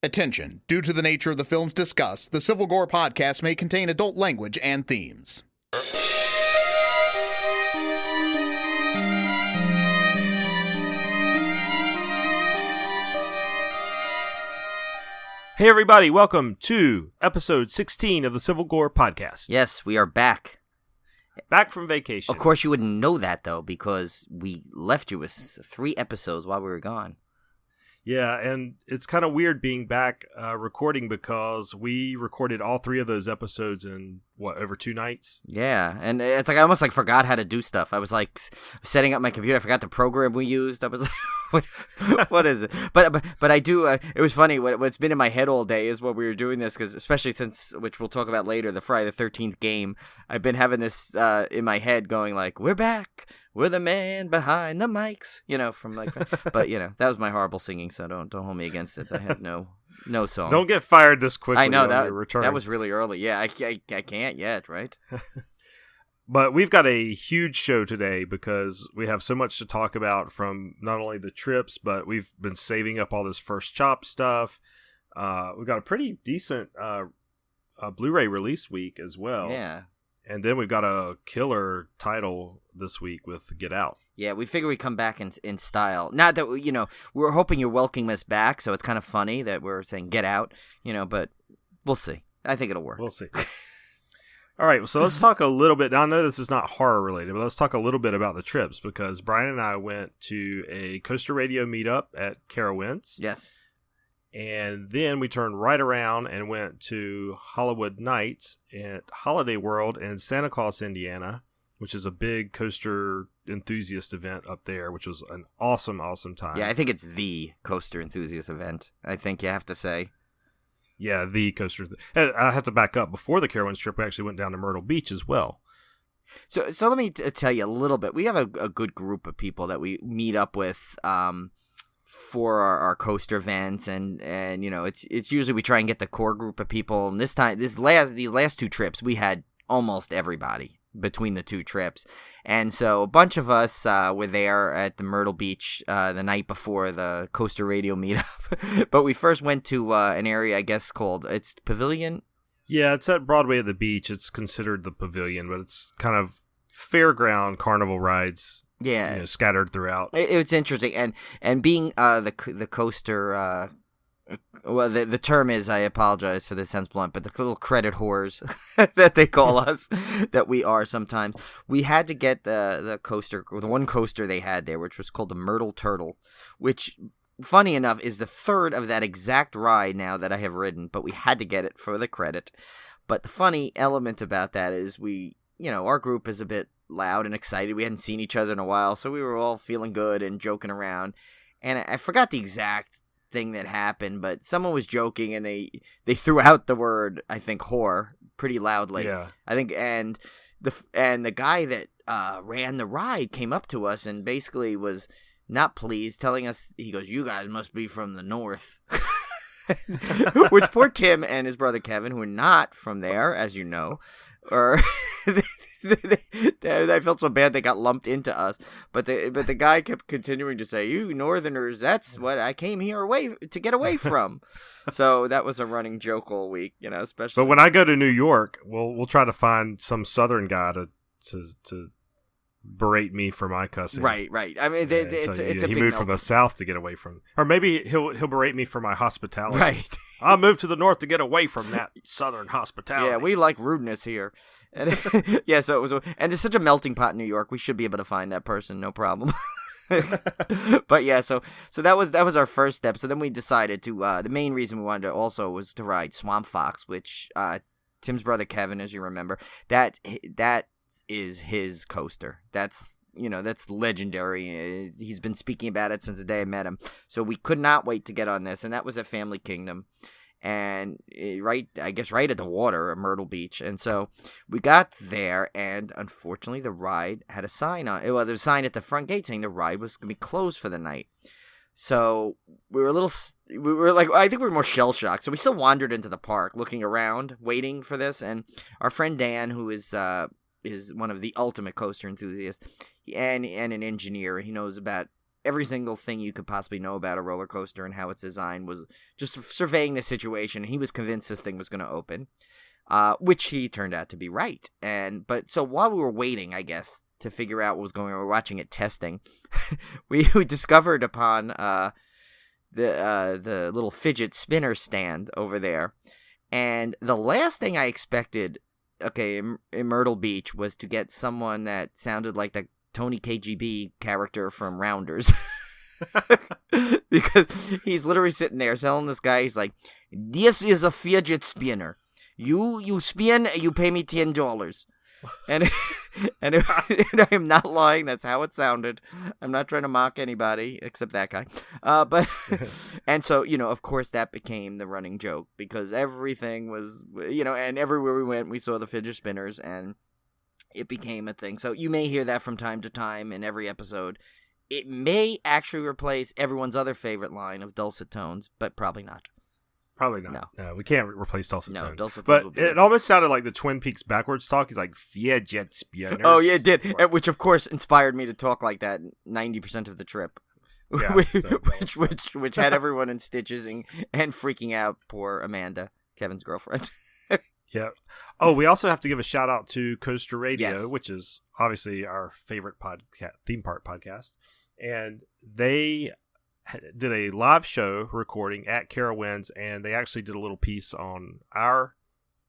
Attention. Due to the nature of the films discussed, the Civil Gore podcast may contain adult language and themes. Hey everybody, welcome to episode 16 of the Civil Gore podcast. Yes, we are back. Back from vacation. Of course you wouldn't know that though, because we left you with 3 episodes while we were gone. Yeah, and it's kind of weird being back recording because we recorded all 3 of those episodes in, over 2 nights? Yeah, and it's like I almost forgot how to do stuff. I was setting up my computer. I forgot the program we used. I was like, what is it? But I do, it was funny. What's been in my head all day is what we were doing this, because especially since, which we'll talk about later, the Friday the 13th game, I've been having this in my head going like, we're back. We're the man behind the mics, from but that was my horrible singing, so don't hold me against it. I had no song. Don't get fired this quickly. I know on your return. That was really early. Yeah, I can't yet, right? But we've got a huge show today because we have so much to talk about from not only the trips, but we've been saving up all this First Chop stuff. We've got a pretty decent Blu-ray release week as well. Yeah. And then we've got a killer title this week with Get Out. Yeah, we figure we come back in style. Not that, we're hoping you're welcoming us back, so it's kind of funny that we're saying Get Out, but we'll see. I think it'll work. We'll see. All right, so let's talk a little bit. Now, I know this is not horror related, but let's talk a little bit about the trips, because Brian and I went to a Coaster Radio meetup at Carowinds. Yes. And then we turned right around and went to Hollywood Nights at Holiday World in Santa Claus, Indiana, which is a big coaster enthusiast event up there, which was an awesome, awesome time. Yeah, I think it's the coaster enthusiast event, I think you have to say. Yeah, the coaster. And I have to back up. Before the Carowinds trip, we actually went down to Myrtle Beach as well. So let me tell you a little bit. We have a good group of people that we meet up with for our coaster events, and it's usually we try and get the core group of people. And these last 2 trips, we had almost everybody between the 2 trips, and so a bunch of us were there at the Myrtle Beach the night before the Coaster Radio meetup. But we first went to an area, I guess, called Pavilion. Yeah, it's at Broadway at the beach. It's considered the Pavilion, but it's kind of fairground carnival rides. Yeah, scattered throughout. It's interesting, and being the coaster. Well, the term is, I apologize for this, sounds blunt, but the little credit whores that they call us, that we are sometimes. We had to get the coaster, the one coaster they had there, which was called the Myrtle Turtle, which, funny enough, is the 3rd of that exact ride now that I have ridden, but we had to get it for the credit. But the funny element about that is our group is a bit loud and excited. We hadn't seen each other in a while, so we were all feeling good and joking around. And I forgot the exact thing that happened, but someone was joking and they threw out the word, I think, whore pretty loudly. Yeah. I think, and the guy that ran the ride came up to us and basically was not pleased, telling us, he goes, "You guys must be from the north." Which poor Tim and his brother Kevin, who are not from there, as you know, or I felt so bad they got lumped into us. But the guy kept continuing to say, "You Northerners, that's what I came here to get away from." So that was a running joke all week, especially. But when I go to New York, we'll try to find some Southern guy to berate me for my cussing. Right. I mean, it's a he big moved from the South to get away from, or maybe he'll berate me for my hospitality. Right. I moved to the North to get away from that Southern hospitality. Yeah, we like rudeness here. And yeah, so it was, and it's such a melting pot in New York. We should be able to find that person, no problem. But yeah, so that was our first step. So then we decided to the main reason we wanted to also was to ride Swamp Fox, which Tim's brother Kevin, as you remember, that is his coaster. That's legendary. He's been speaking about it since the day I met him. So we could not wait to get on this, and that was at Family Kingdom, and right at the water at Myrtle Beach. And so we got there, and unfortunately the ride had a sign on it. Well, there was a sign at the front gate saying the ride was going to be closed for the night. So we were I think we were more shell shocked. So we still wandered into the park, looking around, waiting for this. And our friend Dan, who is one of the ultimate coaster enthusiasts and an engineer, he knows about every single thing you could possibly know about a roller coaster and how it's designed, was just surveying the situation. He was convinced this thing was going to open, which he turned out to be right. But so while we were waiting, I guess, to figure out what was going on, we were watching it testing. we discovered upon the little fidget spinner stand over there, and the last thing I expected, in Myrtle Beach, was to get someone that sounded like the Tony KGB character from Rounders. Because he's literally sitting there telling this guy, he's like, "This is a fidget spinner. You spin, you pay me $10. And and I'm not lying. That's how it sounded. I'm not trying to mock anybody except that guy. But and so, of course, that became the running joke, because everything was, and everywhere we went, we saw the fidget spinners, and it became a thing. So you may hear that from time to time in every episode. It may actually replace everyone's other favorite line of dulcet tones, but probably not. Probably not. No, we can't replace dulcet tones. Dulcet but tones it almost sounded like the Twin Peaks backwards talk. He's like, fidget spinners. Oh, yeah, it did. Which, of course, inspired me to talk like that 90% of the trip. Yeah, which had everyone in stitches and freaking out poor Amanda, Kevin's girlfriend. Yeah. Oh, we also have to give a shout out to Coaster Radio, yes, which is obviously our favorite theme park podcast. And they did a live show recording at Carowinds, and they actually did a little piece on our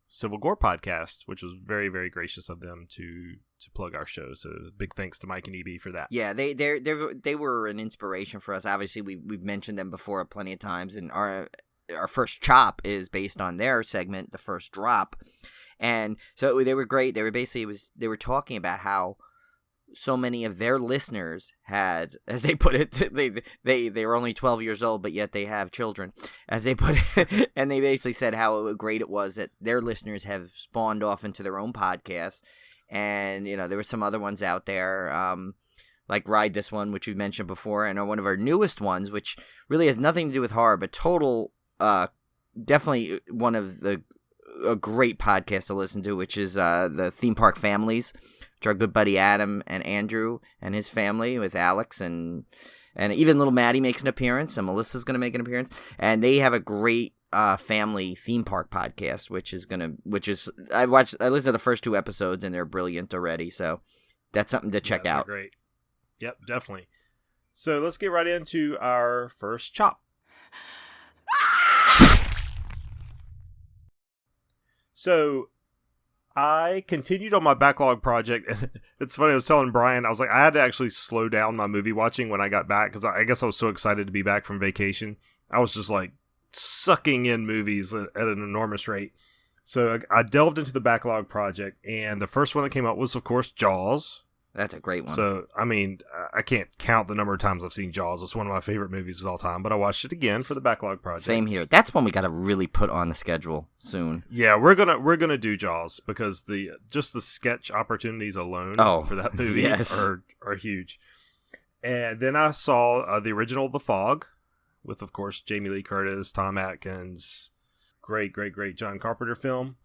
Civil Gore podcast, which was very, very gracious of them to plug our show. So big thanks to Mike and EB for that. Yeah, they were an inspiration for us. Obviously, we've mentioned them before plenty of times, and our first chop is based on their segment, The First Drop. And so they were great. They were talking about how so many of their listeners had, as they put it, they were only 12 years old, but yet they have children, as they put it. And they basically said how great it was that their listeners have spawned off into their own podcasts. And, there were some other ones out there, like Ride This One, which we've mentioned before, and one of our newest ones, which really has nothing to do with horror, but total, definitely one of a great podcast to listen to, which is the Theme Park Families, which our good buddy Adam and Andrew and his family with Alex, and even little Maddie makes an appearance, and Melissa's going to make an appearance, and they have a great family theme park podcast, I listened to the first 2 episodes, and they're brilliant already, so that's something to check out. Great. Yep, definitely. So let's get right into our first chop. So I continued on my backlog project, and it's funny, I was telling Brian, I was like, I had to actually slow down my movie watching when I got back, because I guess I was so excited to be back from vacation. I was just like sucking in movies at an enormous rate. So I delved into the backlog project, and the first one that came up was, of course, Jaws. That's a great one. So, I mean, I can't count the number of times I've seen Jaws. It's one of my favorite movies of all time, but I watched it again for the backlog project. Same here. That's one we got to really put on the schedule soon. Yeah, we're gonna do Jaws, because the sketch opportunities alone for that movie are huge. And then I saw the original The Fog, with, of course, Jamie Lee Curtis, Tom Atkins, great John Carpenter film.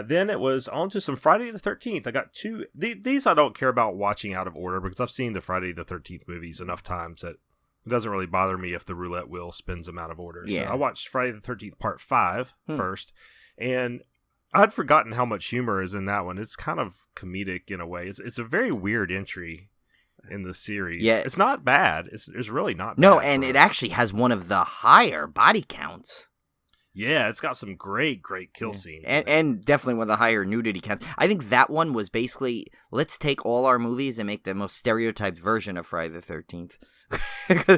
Then it was on to some Friday the 13th. I got 2. These I don't care about watching out of order, because I've seen the Friday the 13th movies enough times that it doesn't really bother me if the roulette wheel spins them out of order. Yeah. So I watched Friday the 13th Part 5 first, and I'd forgotten how much humor is in that one. It's kind of comedic in a way. It's a very weird entry in the series. Yeah. It's not bad. It's really not bad. No, and it actually has one of the higher body counts. Yeah, it's got some great kill scenes. And definitely one of the higher nudity counts. I think that one was basically, let's take all our movies and make the most stereotyped version of Friday the 13th.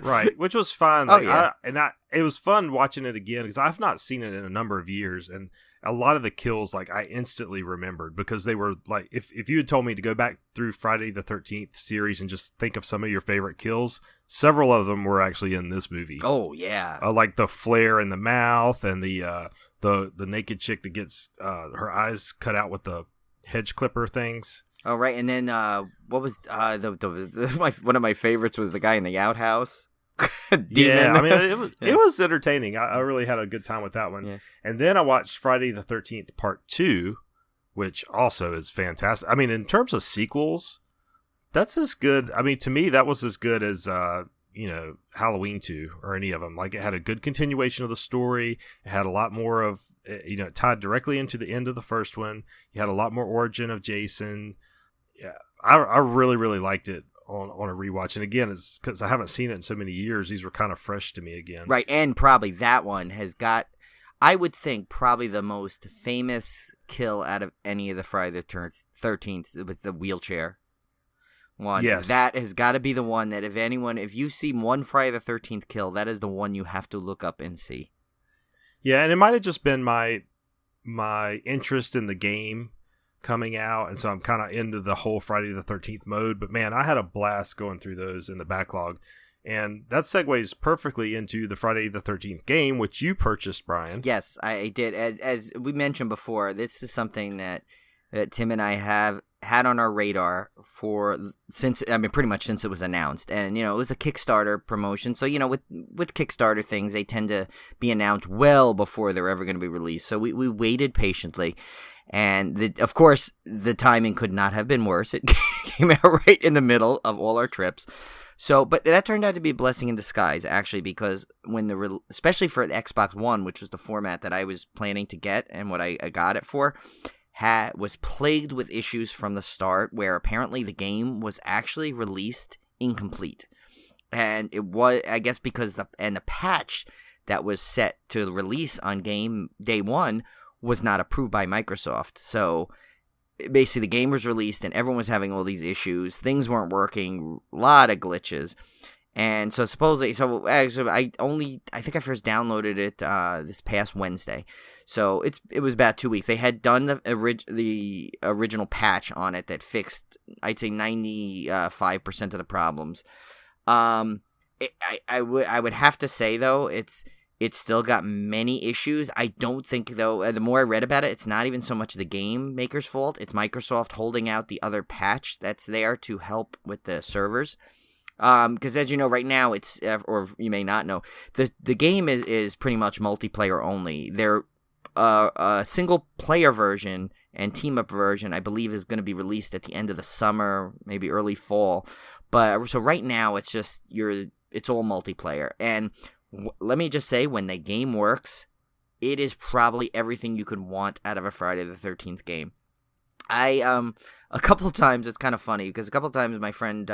Right, which was fun. It was fun watching it again, because I've not seen it in a number of years, and a lot of the kills, I instantly remembered, because they were like, if you had told me to go back through Friday the 13th series and just think of some of your favorite kills, several of them were actually in this movie. Oh yeah, like the flare in the mouth, and the naked chick that gets her eyes cut out with the hedge clipper things. Oh right, and then what was one of my favorites was the guy in the outhouse. Yeah, I mean, it was entertaining. I really had a good time with that one. Yeah. And then I watched Friday the 13th Part 2, which also is fantastic. I mean, in terms of sequels, That's as good. I mean, to me, that was as good as Halloween 2 or any of them. Like, it had a good continuation of the story. It had a lot more of, it tied directly into the end of the first one. You had a lot more origin of Jason. Yeah, I really, really liked it on a rewatch. And again, it's because I haven't seen it in so many years. These were kind of fresh to me again. Right, and probably that one has got, I would think, probably the most famous kill out of any of the Friday the 13th. It was the wheelchair one. Yes. That has got to be the one that if you see one Friday the 13th kill, that is the one you have to look up and see. Yeah, and it might have just been my interest in the game coming out, and so I'm kind of into the whole Friday the 13th mode. But man, I had a blast going through those in the backlog. And that segues perfectly into the Friday the 13th game, which you purchased, Brian. Yes, I did. As we mentioned before, this is something that Tim and I have had on our radar pretty much since it was announced. And, it was a Kickstarter promotion. So, with Kickstarter things, they tend to be announced well before they're ever going to be released. So we waited patiently. And, of course, the timing could not have been worse. It came out right in the middle of all our trips. So, but that turned out to be a blessing in disguise, actually, because especially for the Xbox One, which was the format that I was planning to get and what I got it for, was plagued with issues from the start, where apparently the game was actually released incomplete. And it was, I guess, because the patch that was set to release on game day one was not approved by Microsoft. So basically the game was released and everyone was having all these issues. Things weren't working, a lot of glitches. And so actually I think I first downloaded it this past Wednesday. So it was about 2 weeks. They had done the original patch on it that fixed, I'd say, 95% of the problems. I would have to say, though, it's still got many issues. I don't think, though, the more I read about it, it's not even so much the game maker's fault. It's Microsoft holding out the other patch that's there to help with the servers. Because as you know, right now, it's, or you may not know, the game is pretty much multiplayer only. A single player version and team up version, I believe, is going to be released at the end of the summer, maybe early fall. But so right now, it's just it's all multiplayer. And let me just say, when the game works, it is probably everything you could want out of a Friday the 13th game. A couple of times, it's kind of funny, because a couple of times my friend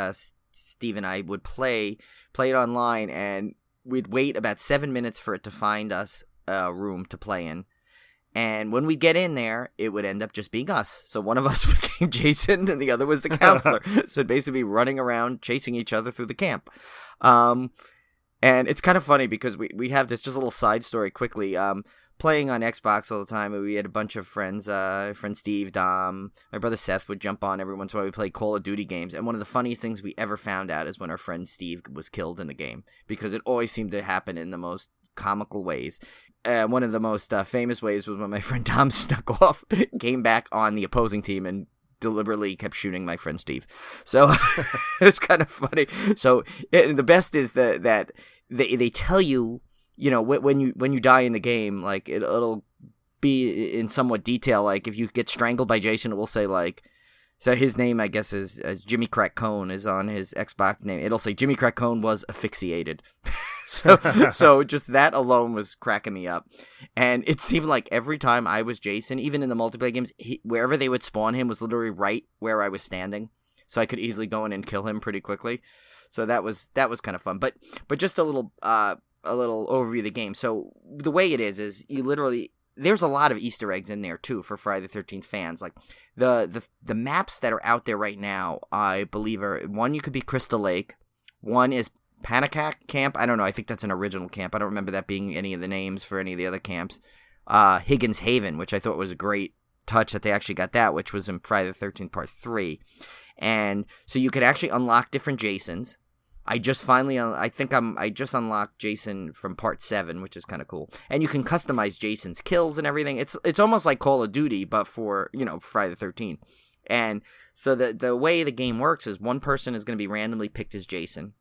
Steve and I would play it online, and we'd wait about 7 minutes for it to find us a room to play in. And when we get in there, it would end up just being us. So one of us became Jason and the other was the counselor. So it'd basically be running around chasing each other through the camp. And it's kind of funny because we have this just a little side story quickly. Playing on Xbox all the time, we had a bunch of friends, friend Steve, Dom, my brother Seth would jump on every once in a while. We played Call of Duty games, and one of the funniest things we ever found out is when our friend Steve was killed in the game, because it always seemed to happen in the most comical ways. One of the most famous ways was when my friend Dom snuck off, came back on the opposing team, and deliberately kept shooting my friend Steve. So it's kind of funny. So the best is that they tell you, when you die in the game, like it'll be in somewhat detail. Like if you get strangled by Jason, it will say so his name, I guess, is Jimmy Crack Cone is on his Xbox name. It'll say Jimmy Crack Cone was asphyxiated. So just that alone was cracking me up. And it seemed like every time I was Jason, even in the multiplayer games, wherever they would spawn him was literally right where I was standing. So I could easily go in and kill him pretty quickly. So that was kind of fun. But just a little overview of the game. So the way it is you literally, there's a lot of Easter eggs in there too for Friday the 13th fans. Like the maps that are out there right now, I believe are, one, you could be Crystal Lake. One is Panacak Camp. I don't know. I think that's an original camp. I don't remember that being any of the names for any of the other camps. Higgins Haven, which I thought was a great touch that they actually got that, which was in Friday the 13th Part 3. And so you could actually unlock different Jasons. I just unlocked Jason from Part 7, which is kind of cool. And you can customize Jason's kills and everything. It's almost like Call of Duty, but for, Friday the 13th. And so the way the game works is one person is going to be randomly picked as Jason,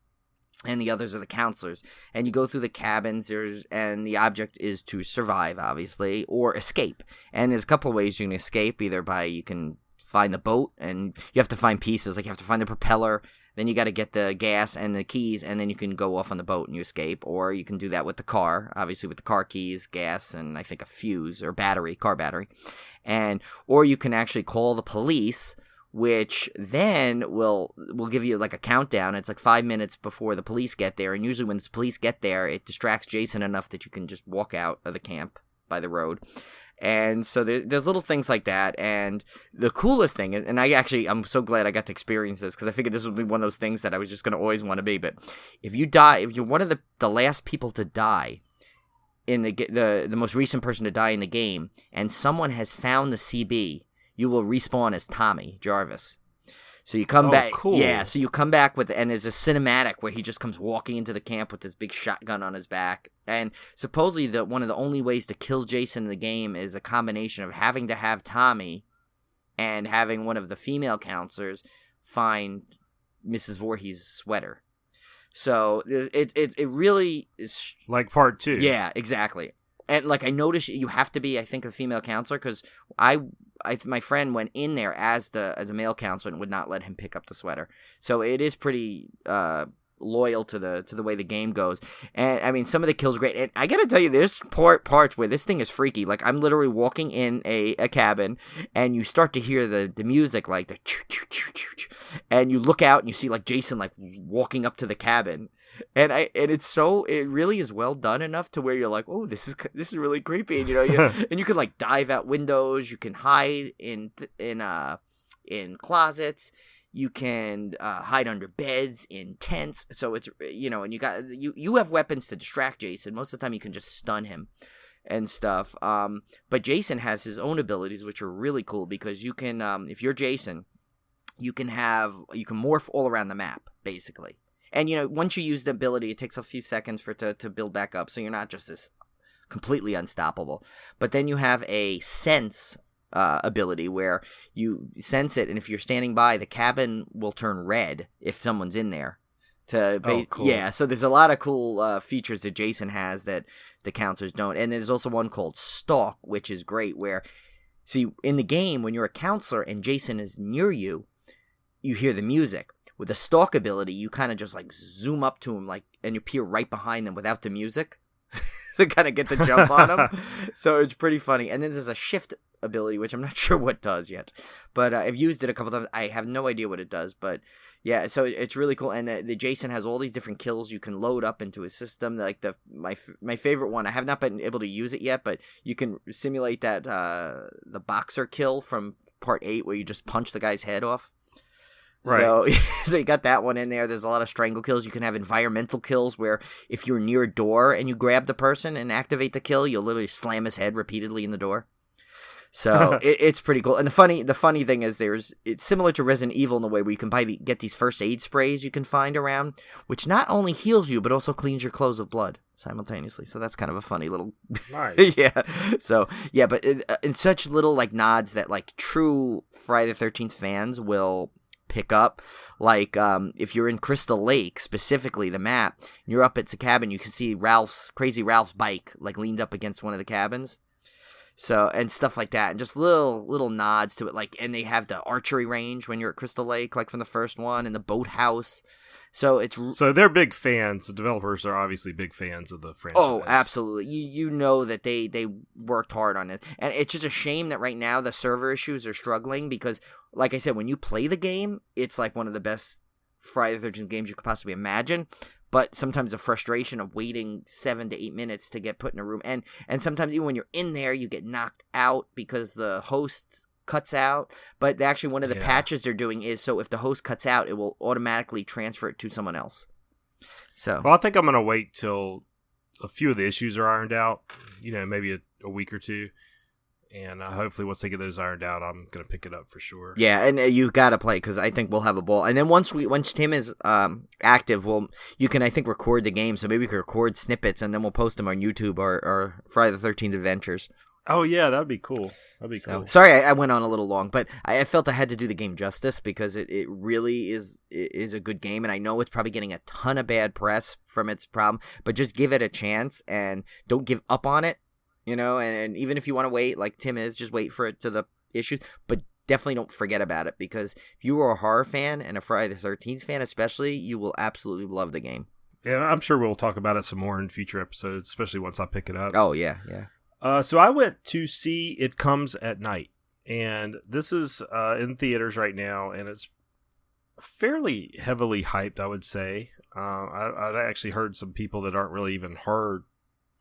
and the others are the counselors. And you go through the cabins, and the object is to survive, obviously, or escape. And there's a couple of ways you can escape, either by you can find the boat, and you have to find pieces. Like you have to find the propeller, then you got to get the gas and the keys, and then you can go off on the boat and you escape. Or you can do that with the car, obviously with the car keys, gas, and I think a fuse or car battery. Or you can actually call the police, which then will give you like a countdown. It's like 5 minutes before the police get there, and usually when the police get there, it distracts Jason enough that you can just walk out of the camp by the road. And so there's little things like that. And the coolest thing, and I'm so glad I got to experience this, because I figured this would be one of those things that I was just going to always want to be. But if you die, if you're one of the last people to die in the most recent person to die in the game, and someone has found the CB, you will respawn as Tommy Jarvis. So you come back. Cool. Yeah, so you come back and there's a cinematic where he just comes walking into the camp with this big shotgun on his back. And supposedly one of the only ways to kill Jason in the game is a combination of having to have Tommy and having one of the female counselors find Mrs. Voorhees' sweater. So it really is like part 2. Yeah, exactly. And like I noticed you have to be, I think, a female counselor, because my friend went in there as a male counselor and would not let him pick up the sweater. So it is pretty loyal to the way the game goes. And I mean, some of the kills are great. And I gotta tell you, there's parts where this thing is freaky. Like I'm literally walking in a cabin, and you start to hear the music, like the choo choo choo choo choo, and you look out and you see like Jason like walking up to the cabin. And it really is well done enough to where you're like, oh, this is really creepy, and and you can like dive out windows, you can hide in closets, you can hide under beds, in tents. So it's and you have weapons to distract Jason. Most of the time, you can just stun him and stuff. But Jason has his own abilities, which are really cool, because you can, if you're Jason, you can morph all around the map basically. And, once you use the ability, it takes a few seconds for it to build back up. So you're not just this completely unstoppable. But then you have a sense ability where you sense it. And if you're standing by, the cabin will turn red if someone's in there. Cool. Yeah, so there's a lot of cool features that Jason has that the counselors don't. And there's also one called Stalk, which is great, where, see, in the game, when you're a counselor and Jason is near you, you hear the music. With the stalk ability, you kind of just like zoom up to him, and you appear right behind them without the music to kind of get the jump on him. So it's pretty funny. And then there's a shift ability, which I'm not sure what does yet, but I've used it a couple times. I have no idea what it does, but yeah, so it's really cool. And the Jason has all these different kills you can load up into his system. Like my favorite one, I have not been able to use it yet, but you can simulate that the boxer kill from part 8 where you just punch the guy's head off. Right. So you got that one in there. There's a lot of strangle kills. You can have environmental kills where if you're near a door and you grab the person and activate the kill, you'll literally slam his head repeatedly in the door. So it's pretty cool. And the funny thing is it's similar to Resident Evil in the way where you can get these first aid sprays you can find around, which not only heals you but also cleans your clothes of blood simultaneously. So that's kind of a funny little nice. Yeah. So yeah, but in such little like nods that like true Friday the 13th fans will pick up, like if you're in Crystal Lake, specifically the map, and you're up at the cabin, you can see Crazy Ralph's bike like leaned up against one of the cabins. So, and stuff like that, and just little nods to it, like, and they have the archery range when you're at Crystal Lake, like from the first one, and the boathouse. So so they're big fans. The developers are obviously big fans of the franchise. Oh, absolutely. You know that they worked hard on it, and it's just a shame that right now the server issues are struggling because, like I said, when you play the game, it's like one of the best Friday the 13th games you could possibly imagine. But sometimes the frustration of waiting 7 to 8 minutes to get put in a room, and sometimes even when you're in there, you get knocked out because the host cuts out. But actually, one of the patches they're doing is so if the host cuts out, it will automatically transfer it to someone else. So, well, I think I'm gonna wait till a few of the issues are ironed out. Maybe a week or two. And hopefully once they get those ironed out, I'm going to pick it up for sure. Yeah, and you got to play because I think we'll have a ball. And then once Tim is active, you can, I think, record the game. So maybe we can record snippets and then we'll post them on YouTube or Friday the 13th Adventures. Oh, yeah, that would be cool. Cool. Sorry, I went on a little long, but I felt I had to do the game justice because it really is a good game. And I know it's probably getting a ton of bad press from its problem, but just give it a chance and don't give up on it. And even if you want to wait, like Tim is, just wait for it to the issues, but definitely don't forget about it, because if you were a horror fan and a Friday the 13th fan especially, you will absolutely love the game. Yeah, I'm sure we'll talk about it some more in future episodes, especially once I pick it up. Oh, yeah. So I went to see It Comes at Night, and this is in theaters right now, and it's fairly heavily hyped, I would say. I've actually heard some people that aren't really even horror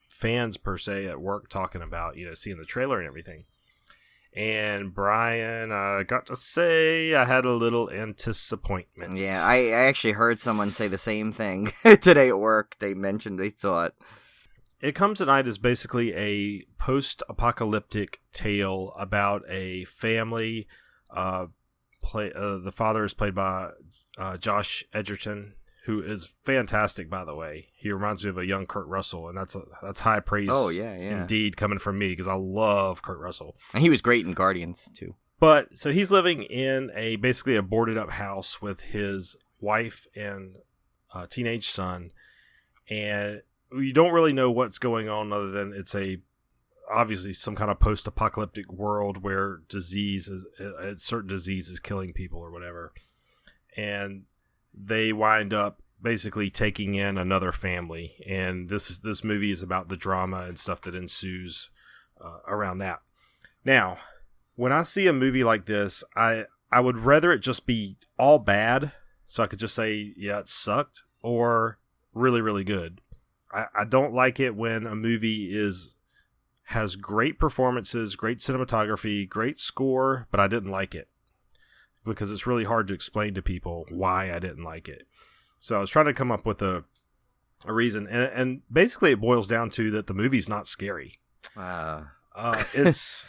fans per se at work talking about, seeing the trailer and everything. And Brian, I got to say I had a little disappointment. Yeah, I actually heard someone say the same thing today at work. They mentioned they saw it. It Comes at Night is basically a post-apocalyptic tale about a family. The father is played by Josh Edgerton, who is fantastic, by the way. He reminds me of a young Kurt Russell, and that's high praise. Oh, yeah. Indeed, coming from me, because I love Kurt Russell. And he was great in Guardians, too. But, so he's living in basically a boarded-up house with his wife and teenage son, and you don't really know what's going on other than it's obviously some kind of post-apocalyptic world where certain disease is killing people or whatever. And they wind up basically taking in another family, and this movie is about the drama and stuff that ensues around that. Now, when I see a movie like this, I would rather it just be all bad, so I could just say, yeah, it sucked, or really, really good. I don't like it when a movie has great performances, great cinematography, great score, but I didn't like it, because it's really hard to explain to people why I didn't like it. So I was trying to come up with a reason, and basically it boils down to that the movie's not scary. It's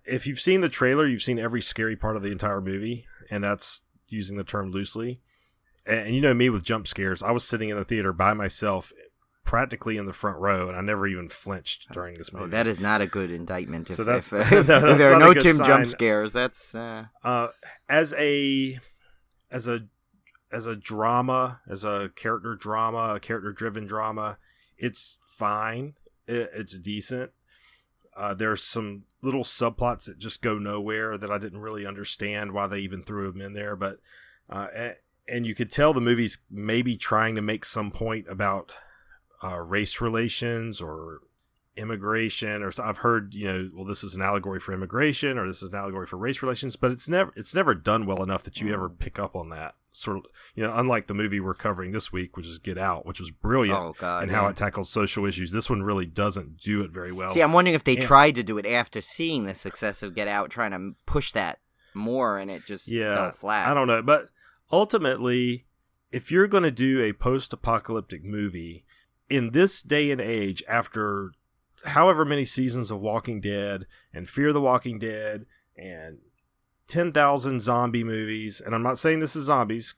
if you've seen the trailer, you've seen every scary part of the entire movie, and that's using the term loosely. And you know me with jump scares. I was sitting in the theater by myself, practically in the front row, and I never even flinched during this movie. Oh, that is not a good indictment. If That's there are no Tim sign. Jump scares, that's as a drama, as a character drama, a character-driven drama, it's fine. It's decent. There's some little subplots that just go nowhere that I didn't really understand why they even threw them in there, but and you could tell the movie's maybe trying to make some point about race relations or immigration, or I've heard, well, this is an allegory for immigration, or this is an allegory for race relations, but it's never done well enough that you ever pick up on that sort of, unlike the movie we're covering this week, which is Get Out, which was brilliant how it tackled social issues. This one really doesn't do it very well. See, I'm wondering if they tried to do it after seeing the success of Get Out, trying to push that more, and it just fell flat. I don't know, but ultimately, if you're going to do a post-apocalyptic movie in this day and age, after however many seasons of Walking Dead and Fear the Walking Dead and 10,000 zombie movies, and I'm not saying this is zombies,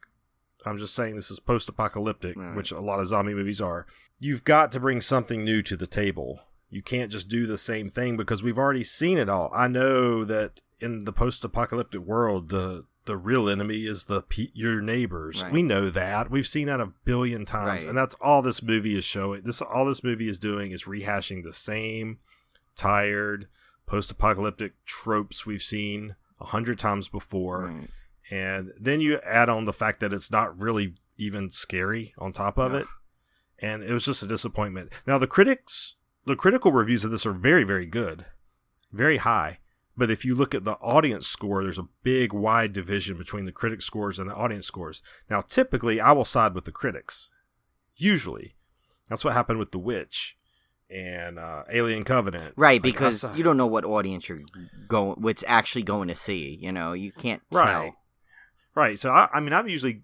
I'm just saying this is post-apocalyptic, which a lot of zombie movies are, you've got to bring something new to the table. You can't just do the same thing, because we've already seen it all. I know that in the post-apocalyptic world, the real enemy is your neighbors. Right. We know that. We've seen that 1 billion times. Right. And that's all this movie is showing. All this movie is doing is rehashing the same tired post-apocalyptic tropes we've seen 100 times before. Right. And then you add on the fact that it's not really even scary on top of it. And it was just a disappointment. Now, the critical reviews of this are very, very good. Very high. But if you look at the audience score, there's a big, wide division between the critic scores and the audience scores. Now, typically, I will side with the critics. Usually. That's what happened with The Witch and Alien Covenant. Right, because you don't know what audience what's actually going to see. You can't tell. Right. So, I usually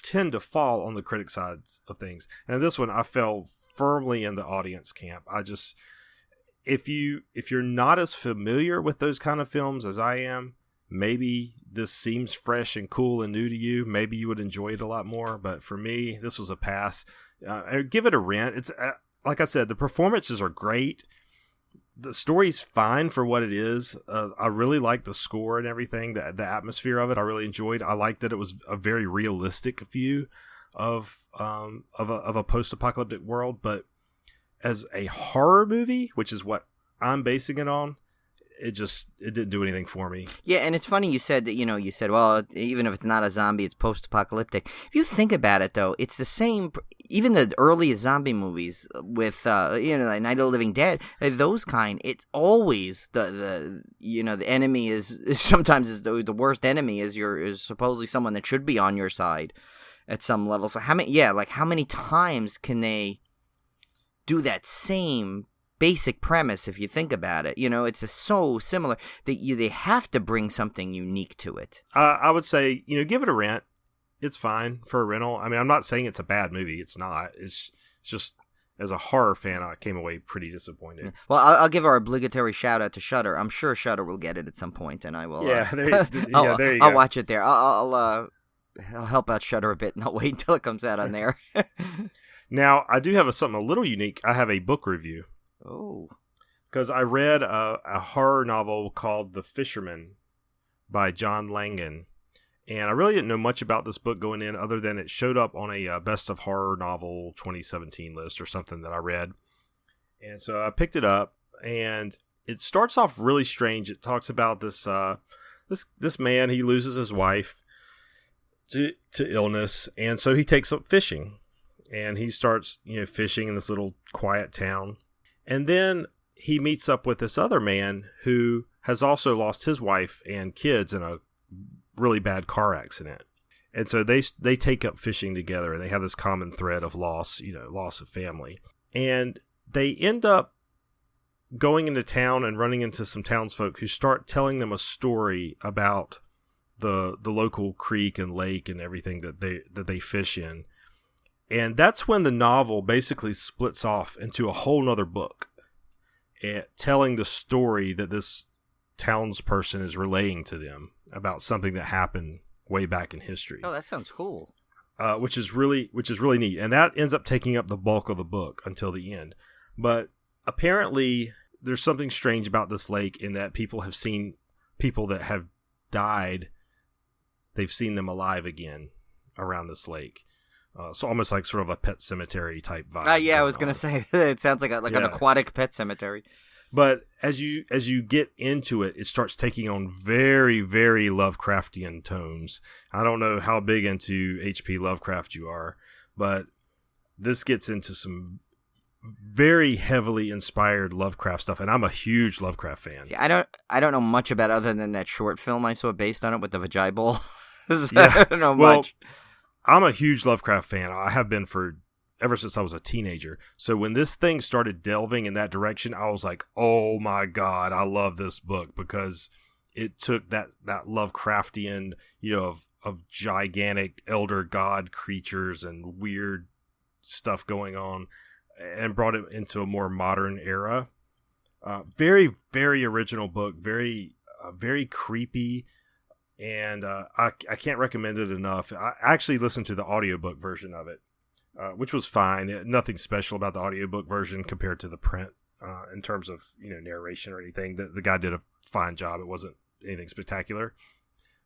tend to fall on the critic sides of things. And in this one, I fell firmly in the audience camp. If you're not as familiar with those kind of films as I am, maybe this seems fresh and cool and new to you. Maybe you would enjoy it a lot more. But for me, this was a pass. Give it a rent. It's like I said, the performances are great. The story's fine for what it is. I really like the score and everything, the atmosphere of it. I really enjoyed. I liked that it was a very realistic view of a post-apocalyptic world, but as a horror movie, which is what I'm basing it on, it didn't do anything for me. Yeah, and it's funny you said that, well, even if it's not a zombie, it's post-apocalyptic. If you think about it, though, it's the same, even the earliest zombie movies with, like Night of the Living Dead, those kind, it's always the enemy is sometimes the worst enemy is supposedly someone that should be on your side at some level. So how many times can they do that same basic premise? If you think about it, it's so similar that they have to bring something unique to it. I would say, give it a rent. It's fine for a rental. I mean, I'm not saying it's a bad movie. It's not. It's just, as a horror fan, I came away pretty disappointed. Well, I'll give our obligatory shout out to Shudder. I'm sure Shudder will get it at some point, and I will. Yeah, there you go. I'll watch it there. I'll help out Shudder a bit, and I'll wait until it comes out on there. Now, I do have something a little unique. I have a book review. Oh. Because I read a horror novel called The Fisherman by John Langan. And I really didn't know much about this book going in, other than it showed up on a Best of Horror Novel 2017 list or something that I read. And so I picked it up, and it starts off really strange. It talks about this man. He loses his wife to illness, and so he takes up fishing. And he starts, fishing in this little quiet town. And then he meets up with this other man who has also lost his wife and kids in a really bad car accident. And so they take up fishing together, and they have this common thread of loss of family. And they end up going into town and running into some townsfolk who start telling them a story about the local creek and lake and everything that they fish in. And that's when the novel basically splits off into a whole nother book, telling the story that this townsperson is relaying to them about something that happened way back in history. Oh, that sounds cool. Which is really neat. And that ends up taking up the bulk of the book until the end. But apparently there's something strange about this lake in that people have seen people that have died. They've seen them alive again around this lake. So almost like sort of a Pet Cemetery type vibe. Yeah, I was going to say, it sounds like an aquatic pet cemetery. But as you get into it, it starts taking on very, very Lovecraftian tones. I don't know how big into H.P. Lovecraft you are, but this gets into some very heavily inspired Lovecraft stuff, and I'm a huge Lovecraft fan. See, I don't know much about other than that short film I saw based on it with the Vajaybowl. Yeah. I don't know much. I'm a huge Lovecraft fan. I have been ever since I was a teenager. So when this thing started delving in that direction, I was like, oh my God, I love this book, because it took that Lovecraftian, of gigantic elder god creatures and weird stuff going on, and brought it into a more modern era. Very, very original book, very, very creepy. And I can't recommend it enough. I actually listened to the audiobook version of it, which was fine. Nothing special about the audiobook version compared to the print in terms of narration or anything. The guy did a fine job. It wasn't anything spectacular.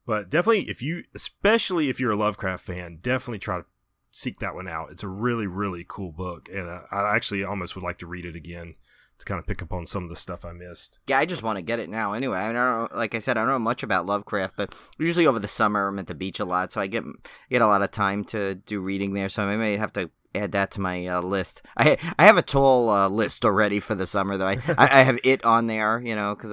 But definitely, especially if you're a Lovecraft fan, definitely try to seek that one out. It's a really, really cool book. And I actually almost would like to read it again to kind of pick up on some of the stuff I missed. Yeah, I just want to get it now anyway. I don't know, like I said, I don't know much about Lovecraft, but usually over the summer I'm at the beach a lot, so I get a lot of time to do reading there, so I may have to add that to my list. I have a tall list already for the summer, though. I have it on there, because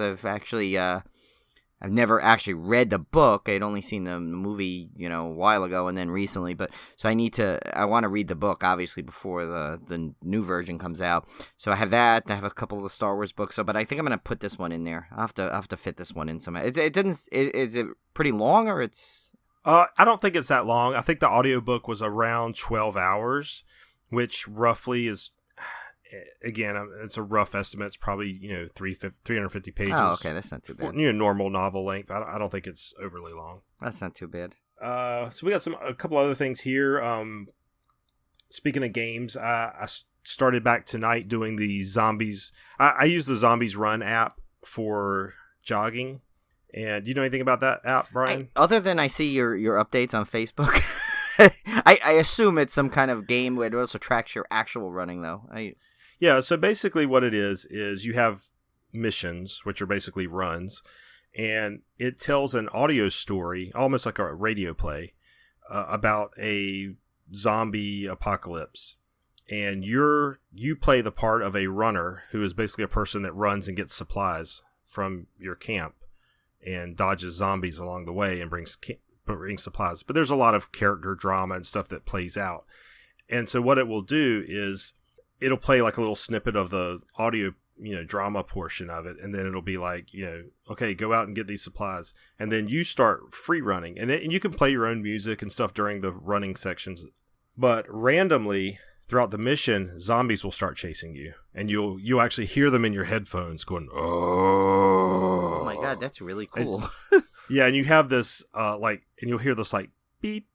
I've never actually read the book. I'd only seen the movie, a while ago and then recently. But so I want to read the book, obviously, before the new version comes out. So I have that. I have a couple of the Star Wars books. But I think I'm going to put this one in there. I'll have to fit this one in somehow. Is it pretty long, or it's... I don't think it's that long. I think the audiobook was around 12 hours, which roughly is... Again, it's a rough estimate. It's probably 350 pages. Oh, okay, that's not too bad. Normal novel length. I don't think it's overly long. That's not too bad. So we got a couple other things here. Speaking of games, I started back tonight doing the zombies. I use the Zombies Run app for jogging. And do you know anything about that app, Brian? Other than I see your updates on Facebook, I assume it's some kind of game where it also tracks your actual running, though. Yeah, so basically what it is you have missions, which are basically runs, and it tells an audio story, almost like a radio play, about a zombie apocalypse. And you play the part of a runner who is basically a person that runs and gets supplies from your camp and dodges zombies along the way and brings supplies. But there's a lot of character drama and stuff that plays out. And so what it will do is it'll play like a little snippet of the audio, drama portion of it. And then it'll be like, okay, go out and get these supplies. And then you start free running. And you can play your own music and stuff during the running sections. But randomly throughout the mission, zombies will start chasing you. And you'll actually hear them in your headphones going, oh. Oh my God, that's really cool. Yeah, and you have this, and you'll hear this like, beep,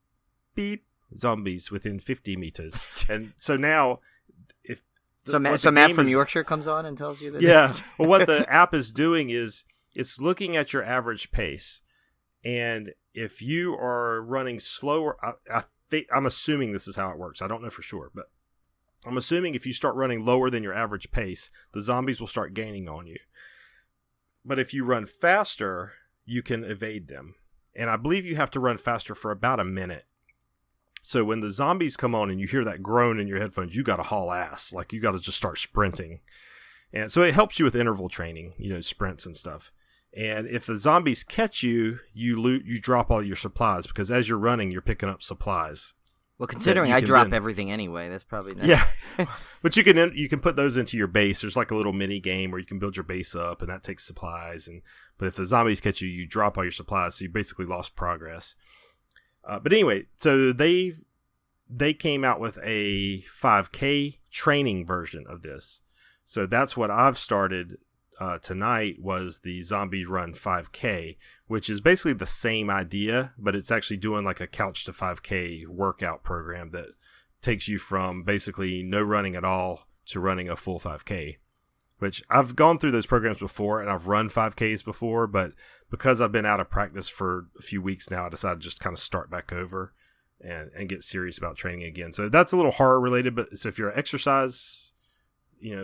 beep, zombies within 50 meters. And so now, So Matt from Yorkshire comes on and tells you that? Yeah. Well, what the app is doing is it's looking at your average pace. And if you are running slower, I'm assuming this is how it works. I don't know for sure, but I'm assuming if you start running lower than your average pace, the zombies will start gaining on you. But if you run faster, you can evade them. And I believe you have to run faster for about a minute. So when the zombies come on and you hear that groan in your headphones, you got to haul ass. Like, you got to just start sprinting. And so it helps you with interval training, sprints and stuff. And if the zombies catch you, you drop all your supplies, because as you're running, you're picking up supplies. Well, considering I drop everything anyway, that's probably nice. Yeah. But you can put those into your base. There's like a little mini game where you can build your base up, and that takes supplies. But if the zombies catch you, you drop all your supplies, so you basically lost progress. But anyway, so they came out with a 5K training version of this. So that's what I've started tonight, was the Zombie Run 5K, which is basically the same idea, but it's actually doing like a couch to 5K workout program that takes you from basically no running at all to running a full 5K. Which I've gone through those programs before, and I've run 5Ks before, but because I've been out of practice for a few weeks now, I decided to just kind of start back over and get serious about training again. So that's a little horror related, but so if you're an exercise,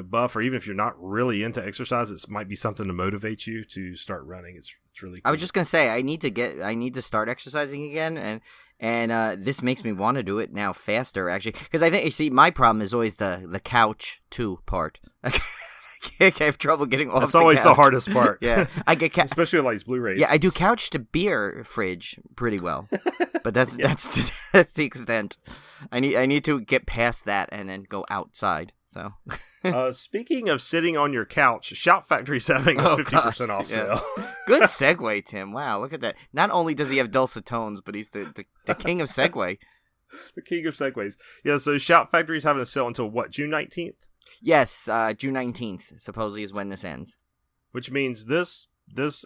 buff, or even if you're not really into exercise, it might be something to motivate you to start running. It's really cool. I was just gonna say I need to start exercising again, and this makes me want to do it now faster, actually, because I think my problem is always the couch to part. I have trouble getting off. That's always the hardest part. Yeah, I get especially with like Blu-rays. Yeah, I do couch to beer fridge pretty well, but that's the extent. I need to get past that and then go outside. So, speaking of sitting on your couch, Shout Factory's having a 50% off sale. Good segue, Tim. Wow, look at that. Not only does he have dulcet tones, but he's the king of segue. The king of segues. Yeah, so Shout Factory's having a sale until what, June 19th? Yes, June 19th, supposedly, is when this ends. Which means this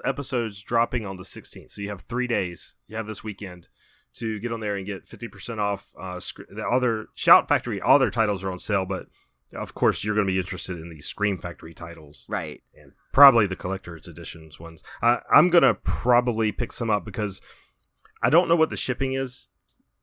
episode's dropping on the 16th. So you have 3 days. You have this weekend to get on there and get 50% off. The other Shout Factory, all their titles are on sale, but of course you're going to be interested in the Scream Factory titles. Right. And probably the collector's editions ones. I'm going to probably pick some up because I don't know what the shipping is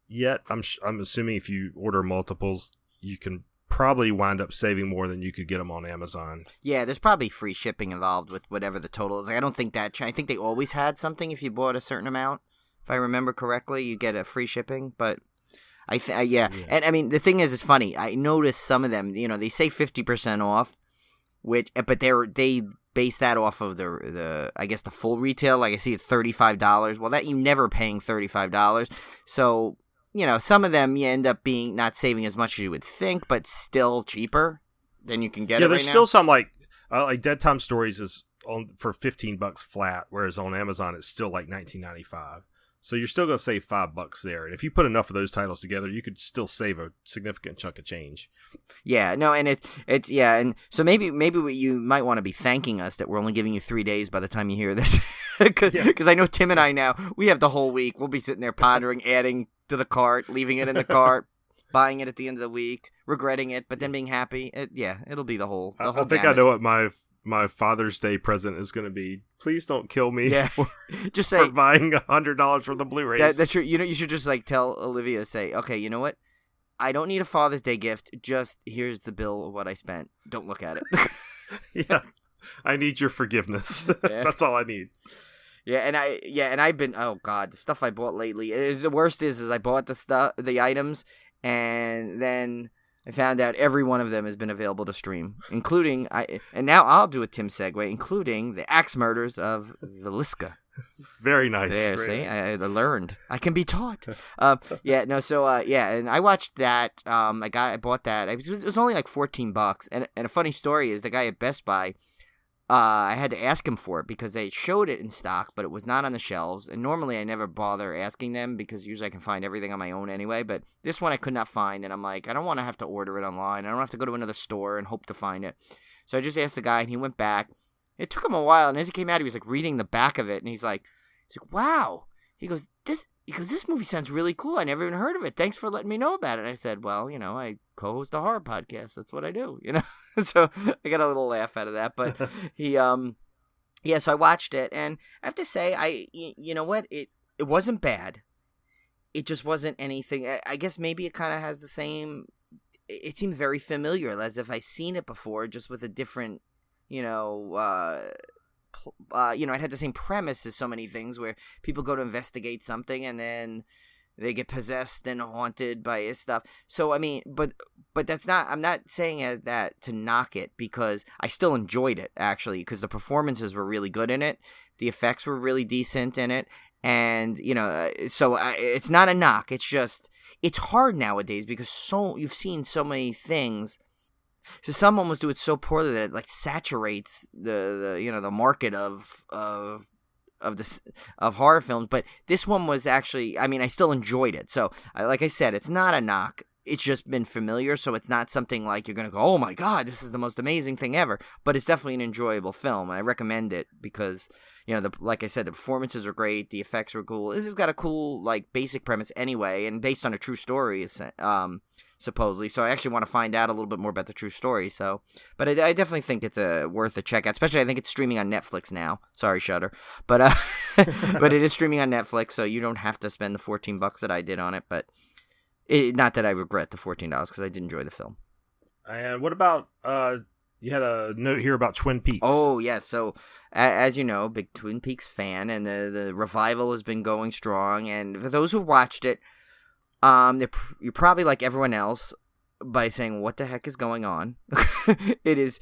yet. I'm assuming if you order multiples, you can probably wind up saving more than you could get them on Amazon. Yeah, there's probably free shipping involved with whatever the total is. I don't think that. I think they always had something if you bought a certain amount. If I remember correctly, you get a free shipping. But yeah. And I mean, the thing is, it's funny. I noticed some of them. They say 50% off, but they base that off of the I guess the full retail. Like I see it $35. Well, that you never paying $35. So. Some of them you end up being not saving as much as you would think, but still cheaper than you can get. Yeah, it there's right still now. Some like Dead Time Stories is on for $15 flat, whereas on Amazon it's still like $19.95. So you're still going to save $5 there, and if you put enough of those titles together, you could still save a significant chunk of change. Yeah, no, and it's yeah, and so maybe you might want to be thanking us that we're only giving you 3 days by the time you hear this, because I know Tim and I now we have the whole week. We'll be sitting there pondering, adding to the cart, leaving it in the cart, buying it at the end of the week, regretting it, but then being happy. It'll be the whole. I think gamut. I know what my Father's Day present is going to be. Please don't kill me. Yeah, just say for buying $100 for the Blu-rays. That's true. You should just like tell Olivia, say, okay, you know what? I don't need a Father's Day gift. Just here's the bill of what I spent. Don't look at it. Yeah. I need your forgiveness. Yeah. That's all I need. Yeah, and I've been, oh god, the stuff I bought lately. The worst is I bought the items, and then I found out every one of them has been available to stream, including and now I'll do a Tim segue, including the Axe Murders of Villisca. Very nice. There, Very see, nice. I learned. I can be taught. And I watched that. I bought that. It was only like $14, and a funny story is the guy at Best Buy. I had to ask him for it because they showed it in stock, but it was not on the shelves. And normally I never bother asking them because usually I can find everything on my own anyway. But this one I could not find, and I'm like, I don't want to have to order it online. I don't have to go to another store and hope to find it. So I just asked the guy, and he went back. It took him a while, and as he came out, he was like reading the back of it, and he's like, wow. He goes, this movie sounds really cool. I never even heard of it. Thanks for letting me know about it. And I said, well, I co-host a horror podcast. That's what I do, So I got a little laugh out of that. But he, so I watched it, and I have to say, you know what? It wasn't bad. It just wasn't anything. I guess maybe it kind of has the same. It seemed very familiar, as if I've seen it before, just with a different, it had the same premise as so many things where people go to investigate something and then they get possessed and haunted by his stuff. So, I mean, but that's not, I'm not saying that to knock it, because I still enjoyed it, actually, because the performances were really good in it. The effects were really decent in it. And, it's not a knock. It's just, it's hard nowadays because you've seen so many things. So some almost do it so poorly that it like saturates the market of horror films. But this one was actually, I mean, I still enjoyed it. So like I said, it's not a knock. It's just been familiar, so it's not something like you're gonna go, oh my god, this is the most amazing thing ever. But it's definitely an enjoyable film. I recommend it because like I said, the performances are great, the effects are cool. This has got a cool like basic premise anyway, and based on a true story, supposedly. So I actually want to find out a little bit more about the true story. So, but I definitely think it's worth a check out. Especially, I think it's streaming on Netflix now. Sorry, Shudder, but but it is streaming on Netflix, so you don't have to spend the $14 that I did on it. But not that I regret the $14 because I did enjoy the film. And what about you had a note here about Twin Peaks? Oh yeah, so as you know, big Twin Peaks fan, and the revival has been going strong. And for those who've watched it, you're probably like everyone else by saying, what the heck is going on? It is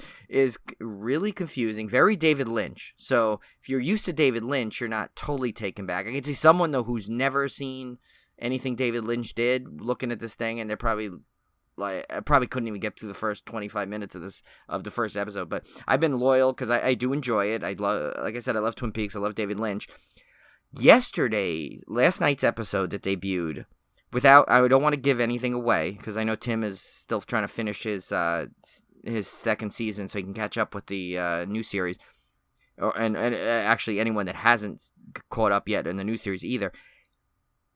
really confusing, very David Lynch. So if you're used to David Lynch, you're not totally taken back. I can see someone though who's never seen anything David Lynch did looking at this thing, and they're probably like, I probably couldn't even get through the first 25 minutes of the first episode. But I've been loyal because I do enjoy it. Like I said, I love Twin Peaks. I love David Lynch. Last night's episode that debuted, I don't want to give anything away because I know Tim is still trying to finish his second season so he can catch up with the new series, and actually anyone that hasn't caught up yet in the new series either.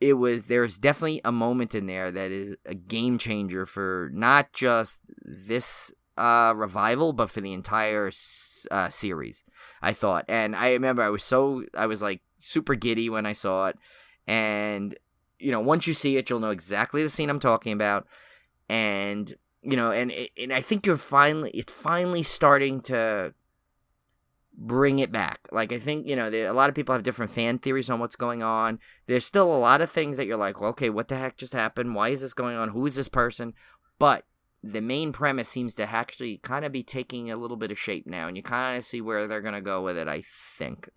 There's definitely a moment in there that is a game changer for not just this revival, but for the entire series, I thought. And I remember I was like super giddy when I saw it. And, once you see it, you'll know exactly the scene I'm talking about. And, and I think it's finally starting to bring it back. Like, I think, a lot of people have different fan theories on what's going on. There's still a lot of things that you're like, well, okay, what the heck just happened? Why is this going on? Who is this person? But the main premise seems to actually kind of be taking a little bit of shape now, and you kind of see where they're going to go with it, I think.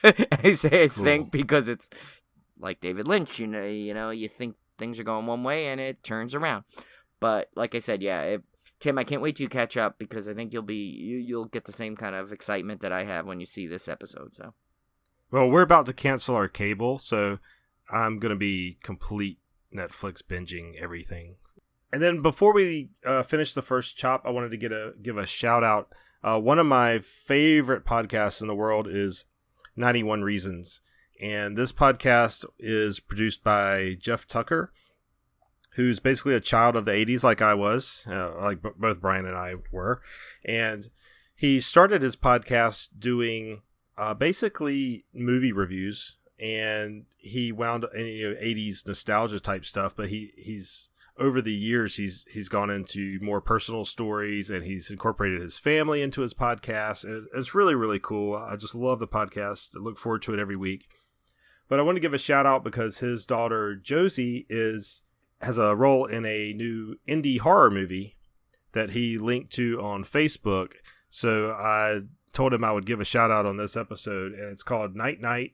I say Cool. think because it's like David Lynch, you think things are going one way and it turns around. But like I said, yeah, Tim, I can't wait till you catch up because I think you'll get the same kind of excitement that I have when you see this episode. So, well, we're about to cancel our cable, so I'm gonna be complete Netflix binging everything. And then before we finish the first chop, I wanted to give a shout out. One of my favorite podcasts in the world is 91 Reasons, and this podcast is produced by Jeff Tucker, who's basically a child of the 80s like I was, like both Brian and I were. And he started his podcast doing basically movie reviews, and he wound up in 80s nostalgia type stuff, but he's over the years, he's gone into more personal stories, and he's incorporated his family into his podcast. And it's really, really cool. I just love the podcast. I look forward to it every week. But I want to give a shout out because his daughter Josie has a role in a new indie horror movie that he linked to on Facebook. So I told him I would give a shout out on this episode, and it's called Night Night.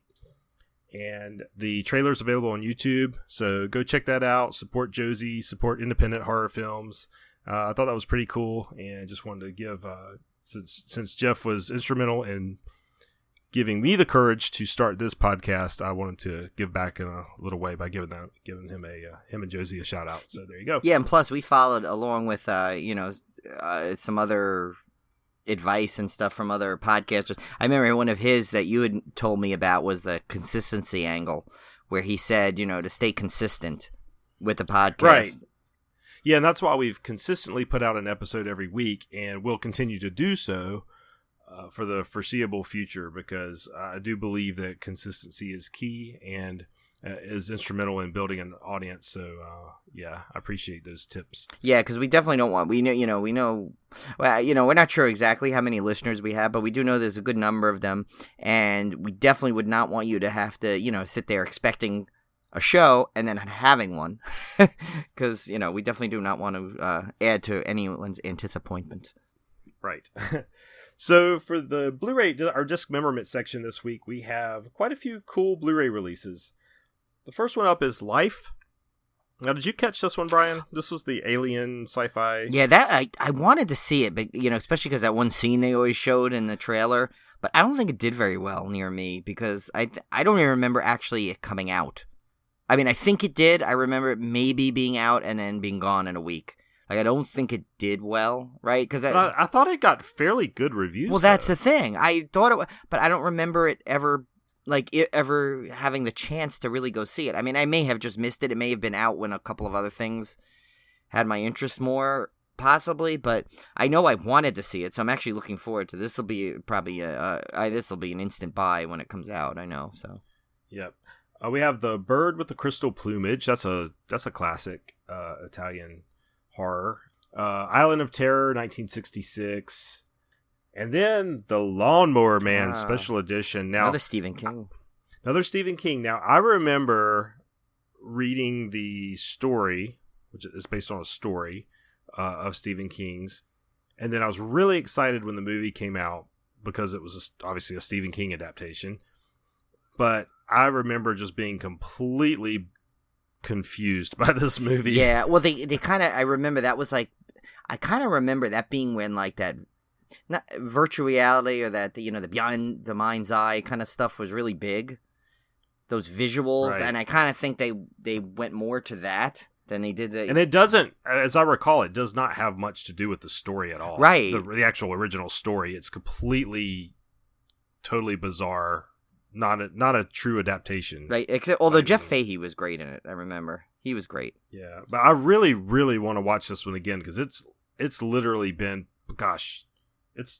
And the trailer's available on YouTube, so go check that out. Support Josie, support independent horror films. I thought that was pretty cool, and just wanted to give, since Jeff was instrumental in giving me the courage to start this podcast, I wanted to give back in a little way by giving him and Josie a shout out. So there you go. Yeah, and plus we followed along with some other advice and stuff from other podcasters. I remember one of his that you had told me about was the consistency angle, where he said, to stay consistent with the podcast. Right. Yeah, and that's why we've consistently put out an episode every week, and we'll continue to do so for the foreseeable future, because I do believe that consistency is key and is instrumental in building an audience. So yeah, I appreciate those tips. Yeah, because we definitely don't want, we know we're not sure exactly how many listeners we have, but we do know there's a good number of them, and we definitely would not want you to have to sit there expecting a show and then having one, because we definitely do not want to add to anyone's disappointment. Right. So for the Blu-ray, our disc memorament section this week, we have quite a few cool Blu-ray releases. The first one up is Life. Now, did you catch this one, Brian? This was the alien sci-fi. Yeah, that I wanted to see it, but especially because that one scene they always showed in the trailer. But I don't think it did very well near me, because I don't even remember actually it coming out. I mean, I think it did. I remember it maybe being out and then being gone in a week. Like, I don't think it did well, right? Because I thought it got fairly good reviews. Well, that's the thing. I thought it, but I don't remember it ever. Ever having the chance to really go see it. I mean, I may have just missed it. It may have been out when a couple of other things had my interest more, possibly. But I know I wanted to see it, so I'm actually looking forward to this. Will be probably this will be an instant buy when it comes out. I know. So. Yep. We have The Bird with the Crystal Plumage. That's a classic Italian horror. Island of Terror, 1966. And then The Lawnmower Man Special Edition. Now, another Stephen King. Now, I remember reading the story, which is based on a story of Stephen King's. And then I was really excited when the movie came out, because it was obviously a Stephen King adaptation. But I remember just being completely confused by this movie. Yeah, well, they kind of, I remember that was like, I kind of remember that being when that, not virtual reality or that, the beyond the mind's eye kind of stuff was really big. Those visuals, right. And I kind of think they went more to that than they did and it doesn't, as I recall, it does not have much to do with the story at all. Right. The actual original story, it's completely, totally bizarre. Not a true adaptation. Right, except although Jeff Fahey was great in it, I remember. He was great. Yeah, but I really, really want to watch this one again, because it's literally been, gosh, it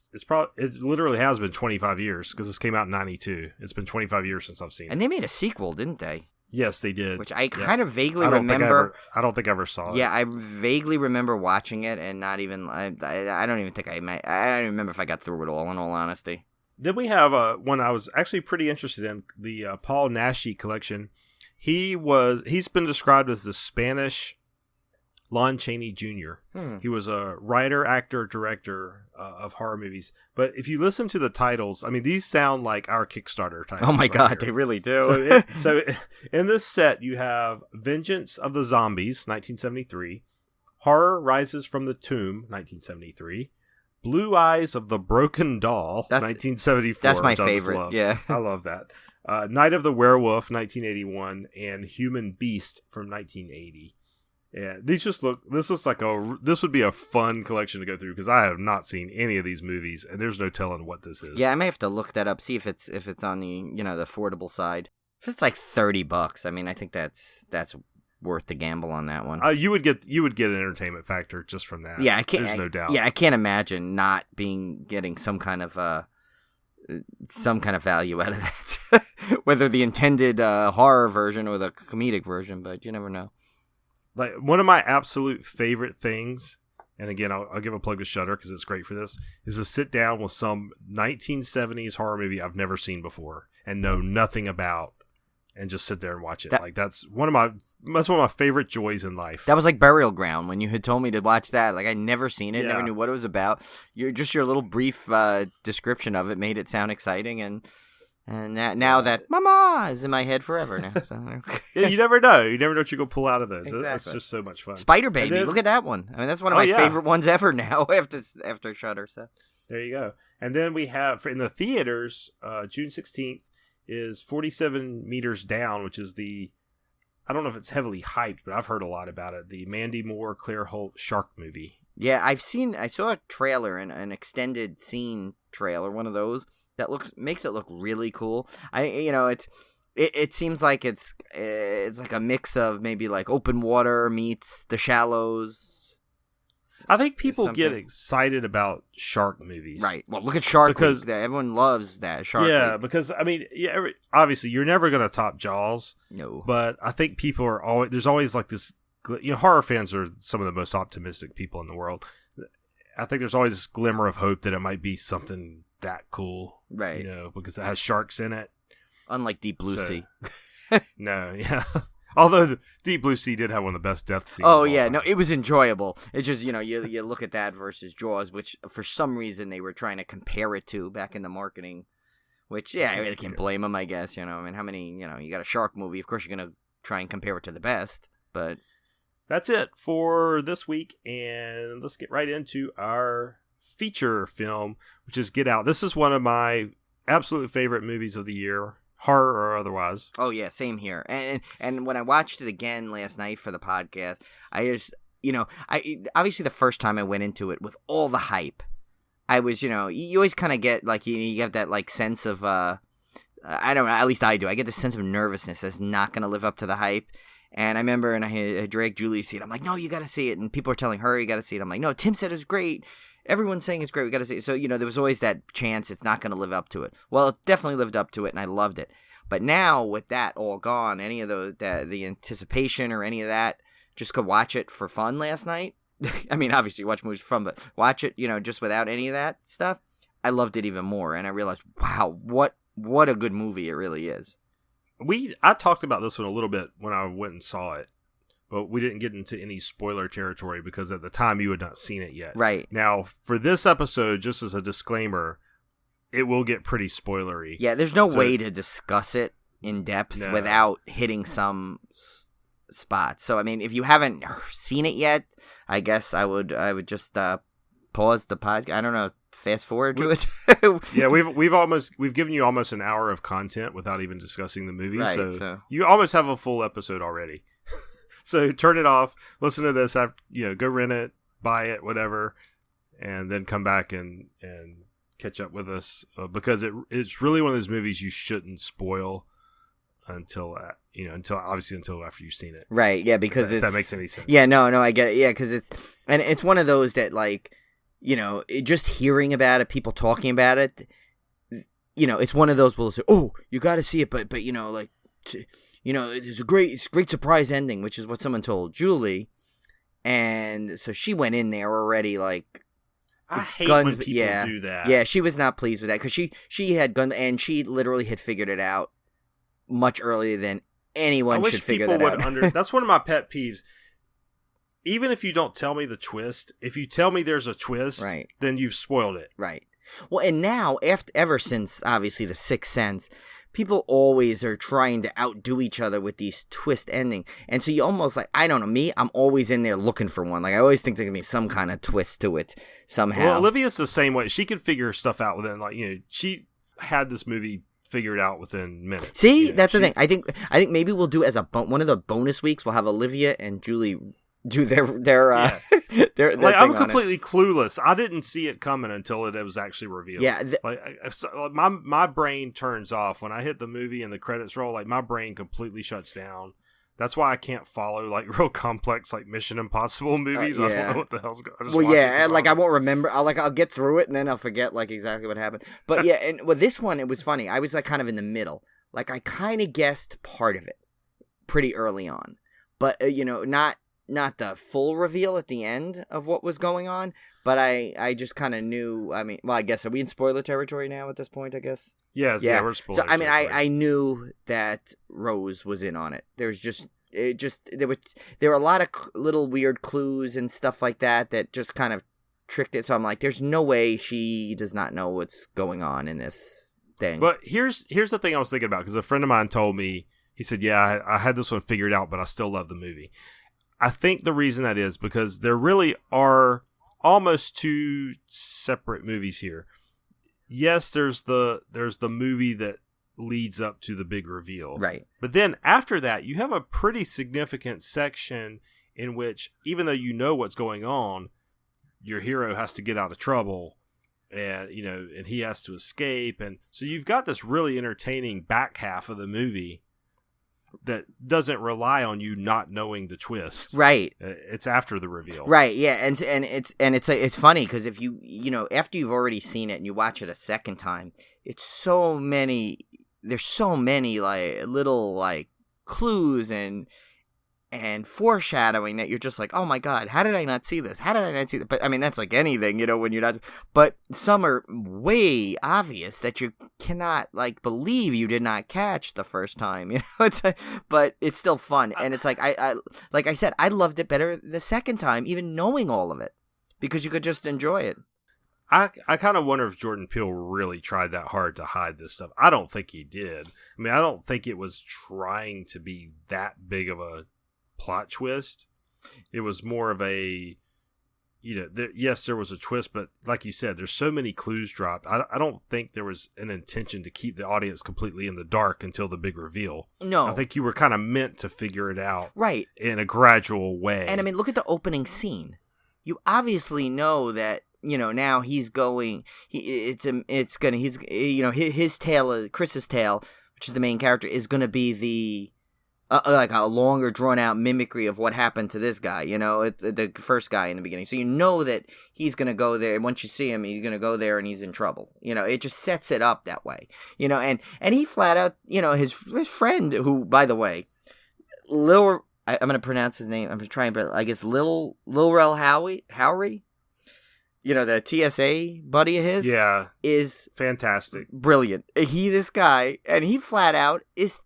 literally has been 25 years, because this came out in 92. It's been 25 years since I've seen it. And they made a sequel, didn't they? Yes, they did. Which I kind of vaguely remember. I don't think I ever saw it. Yeah, I vaguely remember watching it, and not even, I don't even think I don't remember if I got through it all, in all honesty. Then we have one I was actually pretty interested in, the Paul Naschy collection. He's been described as the Spanish Lon Chaney Jr. He was a writer, actor, director of horror movies. But if you listen to the titles, I mean, these sound like our Kickstarter titles. Oh my God, here. they really do. So in this set, you have Vengeance of the Zombies, 1973. Horror Rises from the Tomb, 1973. Blue Eyes of the Broken Doll, 1974. That's my favorite. Yeah. I love that. Night of the Werewolf, 1981, and Human Beast from 1980. Yeah, this would be a fun collection to go through, because I have not seen any of these movies, and there's no telling what this is. Yeah, I may have to look that up, see if it's on the the affordable side. If it's like $30, I mean, I think that's worth the gamble on that one. You would get an entertainment factor just from that. Yeah, there's no doubt. Yeah, I can't imagine not getting some kind of value out of that, whether the intended horror version or the comedic version. But you never know. like one of my absolute favorite things, and again, I'll give a plug to Shudder because it's great for this, is to sit down with some 1970s horror movie I've never seen before and know nothing about, and just sit there and watch it. That's one of my favorite joys in life. That was like Burial Ground when you had told me to watch that. Like, I'd never seen it, never knew what it was about. Your little brief description of it made it sound exciting, and now that Mama is in my head forever now. So. Yeah, you never know. You never know what you're gonna pull out of those. Exactly. It's just so much fun. Spider Baby, look at that one. I mean, that's one of my favorite ones ever now after Shudder. So there you go. And then we have in the theaters, June 16th is 47 Meters Down, which is I don't know if it's heavily hyped, but I've heard a lot about it. The Mandy Moore, Claire Holt shark movie. Yeah, I saw a trailer, an extended scene trailer, one of those that makes it look really cool. It seems like it's like a mix of maybe like Open Water meets The Shallows. I think people get excited about shark movies. Right. Well, look at Shark Week. Everyone loves that Shark Week. Yeah, because, I mean, obviously, you're never going to top Jaws. No. But I think people are always... There's always like this... horror fans are some of the most optimistic people in the world. I think there's always this glimmer of hope that it might be something that cool. Right. Because it has sharks in it. Unlike Deep Blue Sea. No, yeah. Although the Deep Blue Sea did have one of the best death scenes. Oh, yeah. No, it was enjoyable. It's just, you look at that versus Jaws, which for some reason they were trying to compare it to back in the marketing, which, I really can't blame them, I guess. I mean, how many, you got a shark movie. Of course, you're going to try and compare it to the best, but... That's it for this week, and let's get right into our feature film, which is Get Out. This is one of my absolute favorite movies of the year. Horror or otherwise. Oh yeah, same here. And when I watched it again last night for the podcast, I just, obviously the first time I went into it with all the hype, I was, you always kind of get like, you get that like sense of, I don't know, at least I do. I get this sense of nervousness that's not going to live up to the hype. And I remember, and I had dragged Julie to see it. I'm like, no, you got to see it. And people are telling her, you got to see it. I'm like, no, Tim said it was great. Everyone's saying it's great. We got to see it. So, there was always that chance it's not going to live up to it. Well, it definitely lived up to it, and I loved it. But now, with that all gone, any of the anticipation or any of that, just go watch it for fun last night. I mean, obviously, watch movies for fun, but watch it, just without any of that stuff. I loved it even more, and I realized, wow, what a good movie it really is. I talked about this one a little bit when I went and saw it, but we didn't get into any spoiler territory because at the time you had not seen it yet. Right. Now, for this episode, just as a disclaimer, it will get pretty spoilery. Yeah, there's no way to discuss it in depth without hitting some spots. So, I mean, if you haven't seen it yet, I guess I would just pause the podcast. I don't know. Fast forward to it. Yeah, we've given you almost an hour of content without even discussing the movie. Right, so you almost have a full episode already. So turn it off, listen to this, go rent it, buy it, whatever, and then come back and catch up with us because it's really one of those movies you shouldn't spoil until after you've seen it. Right. Yeah, because if that makes any sense. Yeah, no, I get it. Yeah, because it's one of those that like. Just hearing about it, people talking about it, it's one of those people say, "Oh, you got to see it," but it's a great surprise ending, which is what someone told Julie, and so she went in there already like. I hate when people do that. Yeah, she was not pleased with that because she had guns and she literally had figured it out much earlier than anyone should figure that out. That's one of my pet peeves. Even if you don't tell me the twist, if you tell me there's a twist, right, then you've spoiled it. Right. Well, and now, ever since, obviously, The Sixth Sense, people always are trying to outdo each other with these twist endings. And so you almost like, I don't know, me, I'm always in there looking for one. Like, I always think there can be some kind of twist to it somehow. Well, Olivia's the same way. She can figure stuff out within, she had this movie figured out within minutes. See, that's the thing. I think maybe we'll do as one of the bonus weeks, we'll have Olivia and Julie do their I'm completely clueless. I didn't see it coming until it was actually revealed. Yeah, my brain turns off when I hit the movie and the credits roll. Like my brain completely shuts down. That's why I can't follow like real complex like Mission Impossible movies. I don't know what the hell's going on. Well, yeah, and like I won't remember. I'll get through it and then I'll forget like exactly what happened. But yeah, and with this one, it was funny. I was like kind of in the middle. Like I kind of guessed part of it pretty early on, but not the full reveal at the end of what was going on, but I just kind of knew. I mean, well, I guess, are we in spoiler territory now at this point, I guess? Yes, yeah, we're spoiler So, I mean, territory. I knew that Rose was in on it. There were a lot of little weird clues and stuff like that just kind of tricked it. So I'm like, there's no way she does not know what's going on in this thing. But here's the thing I was thinking about, because a friend of mine told me, he said, yeah, I had this one figured out, but I still love the movie. I think the reason that is because there really are almost two separate movies here. Yes, there's the movie that leads up to the big reveal. Right. But then after that, you have a pretty significant section in which, even though you know what's going on, your hero has to get out of trouble, and and he has to escape, and so you've got this really entertaining back half of the movie that doesn't rely on you not knowing the twist. Right. It's after the reveal. Right. Yeah. And it's funny because if after you've already seen it and you watch it a second time, there's so many like little like clues and foreshadowing that you're just like, oh my God, how did I not see this? How did I not see that? But I mean, that's like anything, when you're not, but some are way obvious that you cannot like believe you did not catch the first time, but it's still fun. And it's like, I like I said, I loved it better the second time, even knowing all of it, because you could just enjoy it. I kind of wonder if Jordan Peele really tried that hard to hide this stuff. I don't think he did. I mean, I don't think it was trying to be that big of a plot twist. It was more of a, yes, there was a twist, but like you said, there's so many clues dropped. I don't think there was an intention to keep the audience completely in the dark until the big reveal. No. I think you were kind of meant to figure it out. Right. In a gradual way. And I mean, look at the opening scene. You obviously know that, now he's going, his tale, Chris's tale, which is the main character, is going to be the, like a longer drawn out mimicry of what happened to this guy, the first guy in the beginning. So you know that he's going to go there. And once you see him, he's going to go there and he's in trouble. It just sets it up that way, and he flat out, his friend, who, by the way, I'm going to pronounce his name. I'm trying, but I guess Lil Rel Howery, the TSA buddy of his, is fantastic. Brilliant. This guy, and he flat out is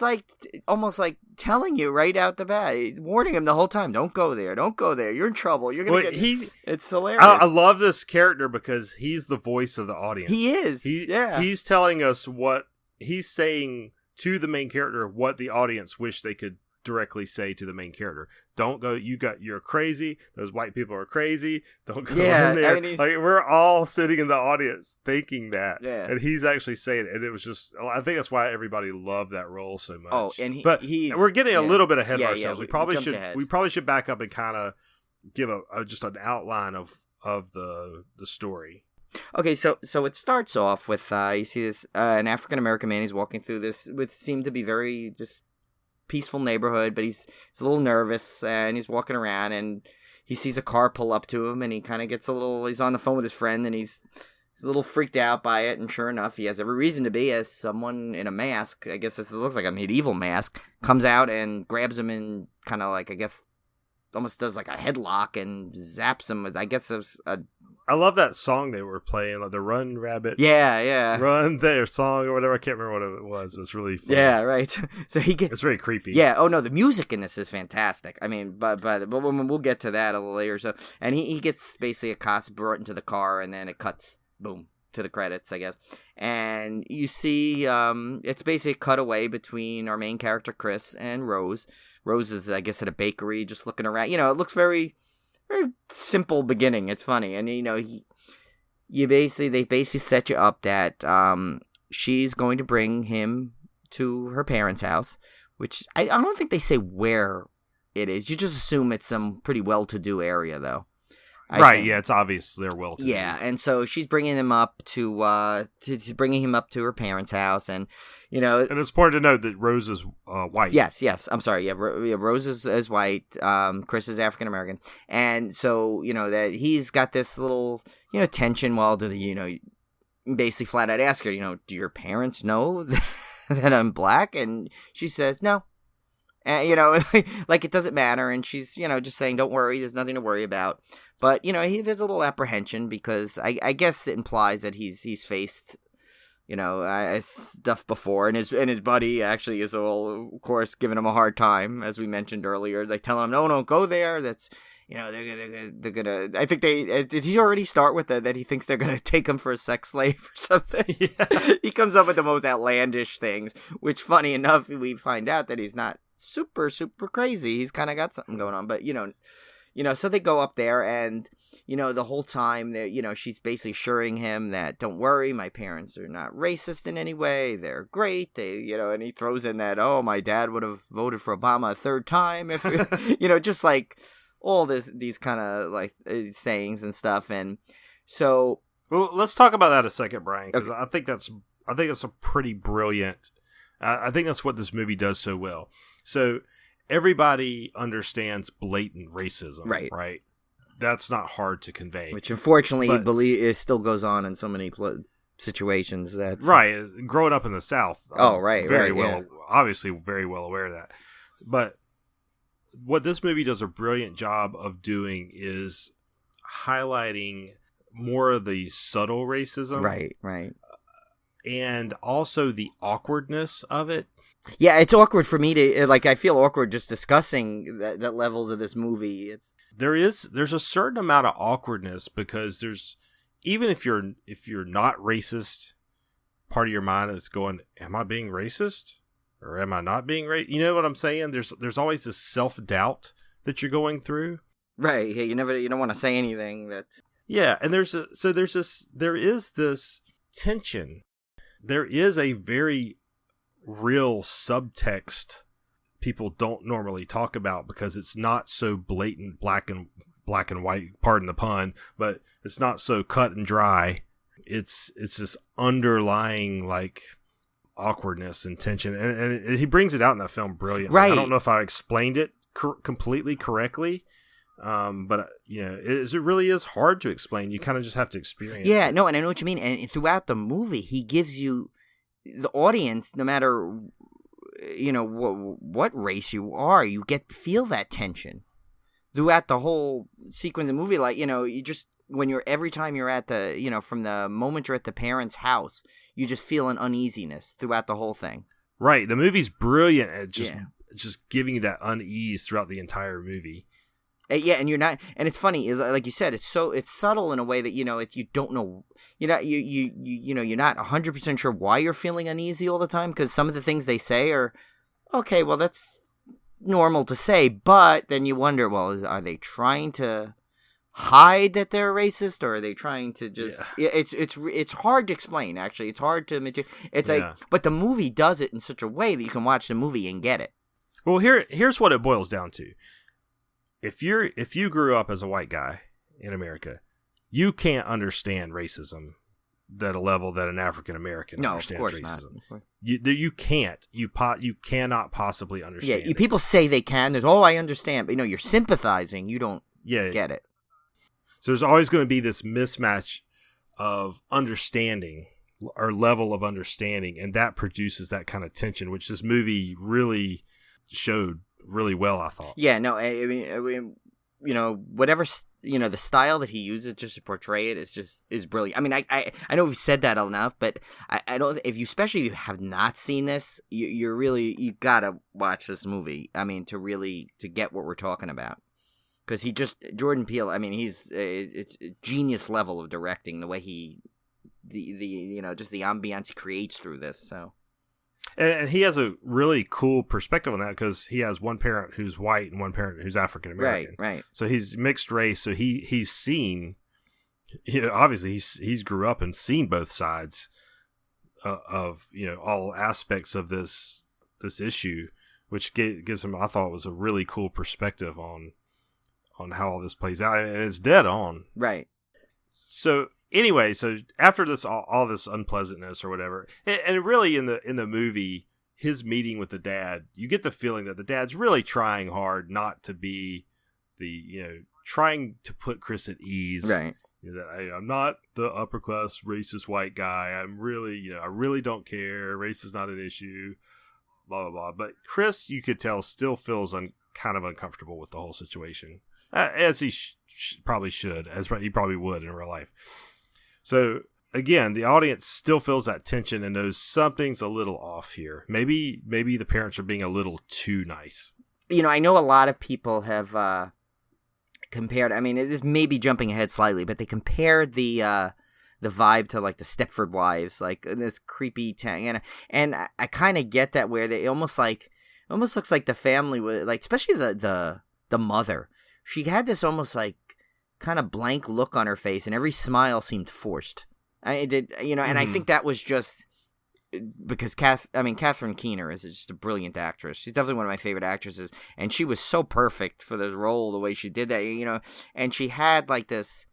like almost like telling you right out the bat, warning him the whole time, don't go there, you're in trouble, you're gonna it's hilarious. I love this character because he's the voice of the audience. He is. He's telling us what he's saying to the main character, what the audience wish they could directly say to the main character. Don't go, you're crazy, those white people are crazy, don't go in there. I mean, like, we're all sitting in the audience thinking that, and he's actually saying it, and it was just, I think that's why everybody loved that role so much. Oh, and we're getting a little bit ahead of ourselves. We probably should back up and kind of give just an outline of the story. Okay, so it starts off with you see this an African American man. He's walking through this what seemed to be very just peaceful neighborhood, but he's a little nervous, and he's walking around, and he sees a car pull up to him, and he kind of gets he's on the phone with his friend, and he's a little freaked out by it, and sure enough, he has every reason to be, as someone in a mask, I guess this looks like a medieval mask, comes out and grabs him and kind of like, I guess, almost does like a headlock and zaps him with, I guess it was I love that song they were playing, like the Run Rabbit. Yeah. Run their song or whatever. I can't remember what it was. It was really fun. Yeah, right. So it's very creepy. Yeah. Oh no, the music in this is fantastic. I mean, but we'll get to that a little later. So, and he gets basically accosted, brought into the car, and then it cuts, boom, to the credits, I guess. And you see, it's basically a cutaway between our main character Chris and Rose. Rose is, I guess, at a bakery, just looking around. It looks very simple beginning. It's funny, and they basically set you up that she's going to bring him to her parents' house, which I don't think they say where it is. You just assume it's some pretty well-to-do area, though. I think. Yeah, it's obvious they're well-to-do. Yeah, and so she's bringing him up to bringing him up to her parents' house, and and it's important to note that Rose is white. Yes. I'm sorry. Yeah, Rose is white. Chris is African American, and so that he's got this little tension while basically flat out ask her, do your parents know that I'm black? And she says no. And, like it doesn't matter. And she's, just saying, don't worry, there's nothing to worry about. But, there's a little apprehension because I guess it implies that he's faced, stuff before. And his buddy actually is all, of course, giving him a hard time, as we mentioned earlier. They tell him, no, go there. That's, they're gonna. I think did he already start with that he thinks they're gonna take him for a sex slave or something? Yeah. He comes up with the most outlandish things, which, funny enough, we find out that he's not super crazy. He's kind of got something going on, but so they go up there, and the whole time she's basically assuring him that, don't worry, my parents are not racist in any way. They're great. They and he throws in that, oh, my dad would have voted for Obama a third time if just like all these kind of like sayings and stuff. And so, well, let's talk about that a second, Brian, because okay. I think that's a pretty brilliant. I think that's what this movie does so well. So everybody understands blatant racism, right? That's not hard to convey. Which, unfortunately, it still goes on in so many situations. That's right. Growing up in the South, obviously very well aware of that. But what this movie does a brilliant job of doing is highlighting more of the subtle racism, right, and also the awkwardness of it. Yeah, it's awkward for me to I feel awkward just discussing that levels of this movie. There's a certain amount of awkwardness because there's, even if you're not racist, part of your mind is going, am I being racist or am I not being racist? You know what I'm saying? There's always this self-doubt that you're going through. Right. Yeah, you don't want to say anything that's... Yeah, and there is this tension. There is a very real subtext people don't normally talk about because it's not so blatant black and white, pardon the pun, but it's not so cut and dry. It's this underlying like awkwardness and tension, and he brings it out in that film brilliantly. Right. I don't know if I explained it completely correctly, but it really is hard to explain. You kind of just have to experience it. No, and I know what you mean. And throughout the movie, he gives you, the audience, no matter what race you are, you get to feel that tension throughout the whole sequence of the movie. Like, you just, every time you're at the, from the moment you're at the parents' house, you just feel an uneasiness throughout the whole thing. Right. The movie's brilliant at just giving you that unease throughout the entire movie. Yeah, and you're not, and it's funny, like you said, it's subtle in a way that you don't know, you're not 100% sure why you're feeling uneasy all the time, because some of the things they say are okay. Well, that's normal to say, but then you wonder, well, are they trying to hide that they're racist, or are they trying to just? Yeah. It's hard to explain. Actually, it's hard to. It's like, but the movie does it in such a way that you can watch the movie and get it. Well, here's what it boils down to. If you grew up as a white guy in America, you can't understand racism at a level that an African American understands racism. Not. You can't. You cannot possibly understand. Yeah, people say they can. There's, I understand, but you're sympathizing. You don't get it. So there's always going to be this mismatch of understanding or level of understanding, and that produces that kind of tension, which this movie really showed really well, I thought. Yeah, no, I mean, whatever, the style that he uses just to portray it is brilliant. I mean, I know we've said that enough, but I don't, especially if you have not seen this, you gotta watch this movie. I mean, to get what we're talking about. Because Jordan Peele, I mean, it's a genius level of directing, the way just the ambiance he creates through this, so. And he has a really cool perspective on that because he has one parent who's white and one parent who's African American. Right. So he's mixed race. So he's seen, obviously he's grew up and seen both sides of all aspects of this issue, which gives him, I thought, was a really cool perspective on how all this plays out, and it's dead on. Right. So. Anyway, so after this, all this unpleasantness or whatever, and really in the movie, his meeting with the dad, you get the feeling that the dad's really trying hard not to be trying to put Chris at ease. Right. That I'm not the upper class racist white guy. I'm really, I really don't care. Race is not an issue. blah, blah, blah. But Chris, you could tell, still feels kind of uncomfortable with the whole situation, as he probably should, as he probably would in real life. So, again, the audience still feels that tension and knows something's a little off here. Maybe the parents are being a little too nice. I know a lot of people have compared, I mean, it is maybe jumping ahead slightly, but they compared the vibe to like the Stepford Wives, like this creepy town, and I kind of get that, where they almost looks like the family was like, especially the mother. She had this almost like kind of blank look on her face, and every smile seemed forced. I did, and I think that was just because Catherine Keener is just a brilliant actress. She's definitely one of my favorite actresses, and she was so perfect for this role, the way she did that, and she had like this,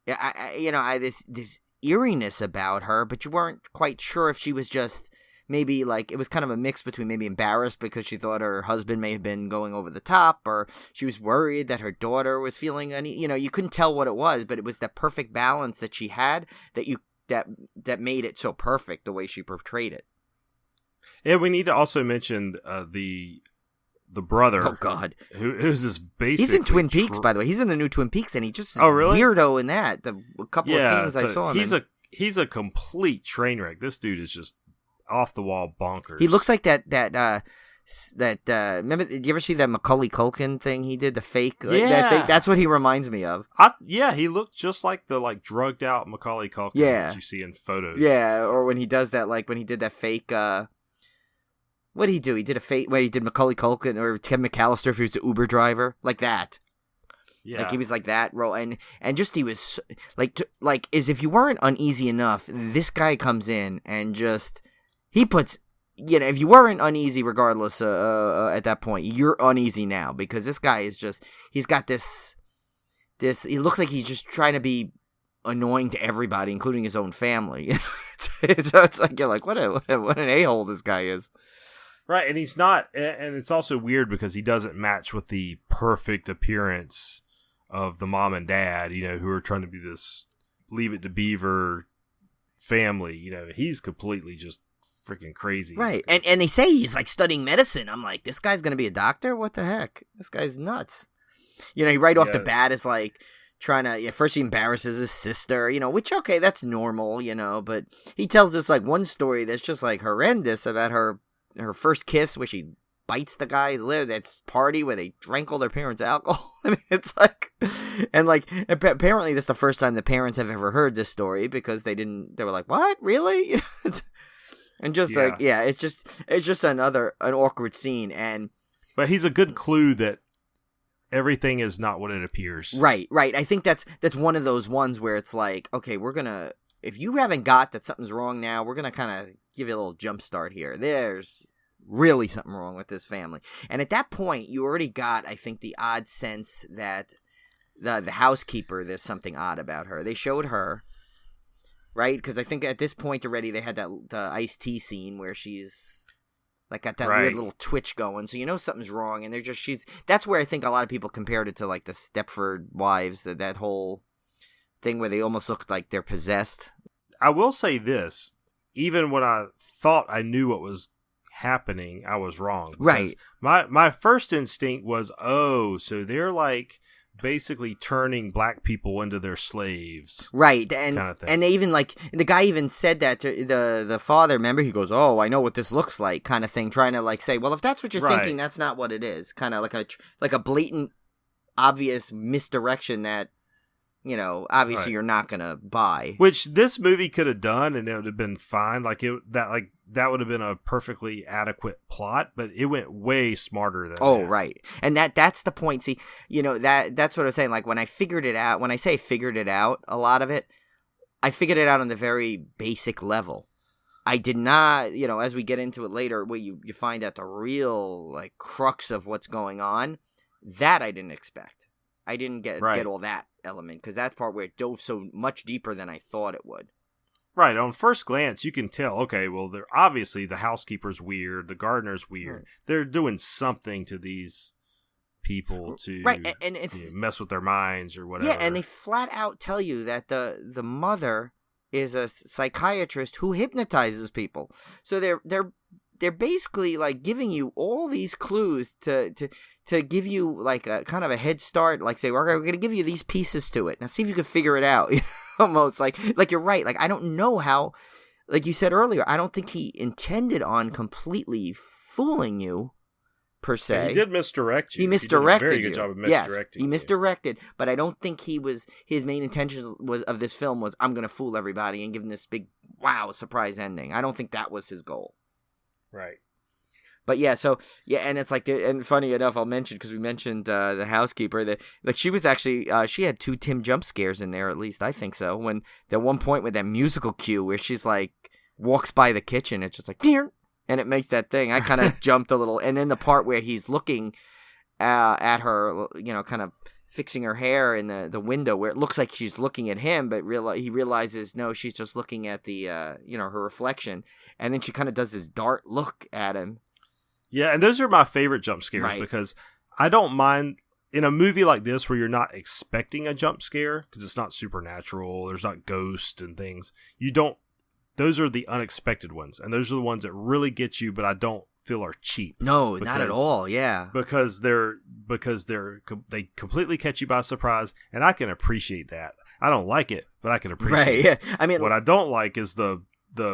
this eeriness about her, but you weren't quite sure if she was just maybe like, it was kind of a mix between maybe embarrassed because she thought her husband may have been going over the top, or she was worried that her daughter was feeling you couldn't tell what it was, but it was that perfect balance that she had that made it so perfect, the way she portrayed it. Yeah, we need to also mention the brother. Oh God, who's this basically? He's in Twin Peaks, by the way. He's in the new Twin Peaks, and he just really? Weirdo in that. The couple of scenes I saw him in. He's a complete train wreck. This dude is just off the wall bonkers. He looks like that. Remember? Did you ever see that Macaulay Culkin thing he did? The fake. That thing, that's what he reminds me of. He looked just like the drugged out Macaulay Culkin that you see in photos. Yeah, or when he does that, like when he did that fake. What did he do? He did a fake. He did Macaulay Culkin or Tim McAllister if he was an Uber driver, like that. Yeah, like he was like that role, and just he was like as if you weren't uneasy enough, this guy comes in and just he puts. If you weren't uneasy regardless at that point, you're uneasy now, because this guy is just, he's got this, he looks like he's just trying to be annoying to everybody, including his own family. So it's like, you're like, what an a-hole this guy is. Right, and he's not, and it's also weird because he doesn't match with the perfect appearance of the mom and dad, who are trying to be this Leave It to Beaver family. He's completely just freaking crazy. Right. And they say he's like studying medicine. I'm like, this guy's going to be a doctor? What the heck? This guy's nuts. He right off the bat is like trying to, first he embarrasses his sister, which, okay, that's normal, but he tells us like one story that's just like horrendous about her first kiss, where she bites the guy's lip, that party where they drank all their parents' alcohol. I mean, it's like, and like, apparently that's the first time the parents have ever heard this story, because they were like, what? Really? And just it's just an awkward scene, but he's a good clue that everything is not what it appears. Right. I think that's one of those ones where it's like, okay, if you haven't got that something's wrong now, we're gonna kind of give you a little jump start here. There's really something wrong with this family, and at that point, you already got, I think, the odd sense that the housekeeper, there's something odd about her. They showed her. Right, because I think at this point already they had the iced tea scene where she's like got that weird little twitch going, so something's wrong, and that's where I think a lot of people compared it to like the Stepford Wives, that whole thing where they almost looked like they're possessed. I will say this: even when I thought I knew what was happening, I was wrong. Right. My first instinct was, so they're like basically turning black people into their slaves, right? And kind of thing. And they even the guy even said that to the father. Remember, he goes, "Oh, I know what this looks like," kind of thing, trying to like say, "Well, if that's what you're thinking, that's not what it is." Kind of like a blatant, obvious misdirection that obviously you're not gonna buy. Which this movie could have done, and it would have been fine. That would have been a perfectly adequate plot, but it went way smarter than that. Right. And that's the point. See, that's what I was saying. Like, when I figured it out, when I say figured it out, a lot of it, I figured it out on the very basic level. I did not, as we get into it later, where you find out the real, like, crux of what's going on, that I didn't expect. I didn't get all that element, because that's part where it dove so much deeper than I thought it would. Right, on first glance, you can tell, okay, well, they're obviously the housekeeper's weird, the gardener's weird. Right. They're doing something to these people to and mess with their minds or whatever. Yeah, and they flat out tell you that the mother is a psychiatrist who hypnotizes people. So they're they're basically like giving you all these clues to give you like a kind of a head start. Like say, we're going to give you these pieces to it. Now see if you can figure it out. Almost like you're right. Like I don't know how. Like you said earlier, I don't think he intended on completely fooling you, per se. Yeah, he did misdirect you. He misdirected he did a very you. good job of misdirecting He misdirected, but I don't think his main intention of this film was, I'm going to fool everybody and give them this big, wow, surprise ending. I don't think that was his goal. Right. But yeah, so yeah, and it's like, and funny enough, I'll mention because we mentioned the housekeeper that like she was actually she had 2 Tim jump scares in there, at least I think so. When at one point with that musical cue where she's like walks by the kitchen, it's just like dear, and it makes that thing. I kind of jumped a little, and then the part where he's looking at her, kind of fixing her hair in the window where it looks like she's looking at him, but he realizes no, she's just looking at the her reflection, and then she kind of does this dart look at him. Yeah, and those are my favorite jump scares because I don't mind in a movie like this where you're not expecting a jump scare because it's not supernatural, there's not ghosts and things. Those are the unexpected ones, and those are the ones that really get you, but I don't feel are cheap. No, not at all. Yeah, because they completely catch you by surprise, and I can appreciate that. I don't like it, but I can appreciate it. Yeah. I mean, what I don't like is the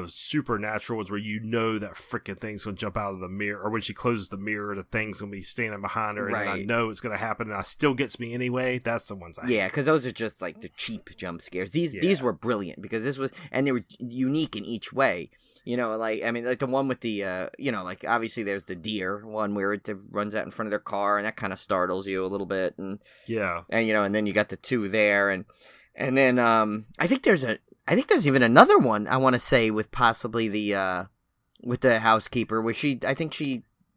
supernatural ones where that freaking thing's gonna jump out of the mirror, or when she closes the mirror, the thing's gonna be standing behind her, and I know it's gonna happen, and it still gets me anyway. That's the ones I hate. Because those are just like the cheap jump scares. These were brilliant because and they were unique in each way. Like the one with the like obviously there's the deer one where it runs out in front of their car, and that kind of startles you a little bit, and and then you got the 2 there, and then I think there's even another one I want to say with possibly the housekeeper where she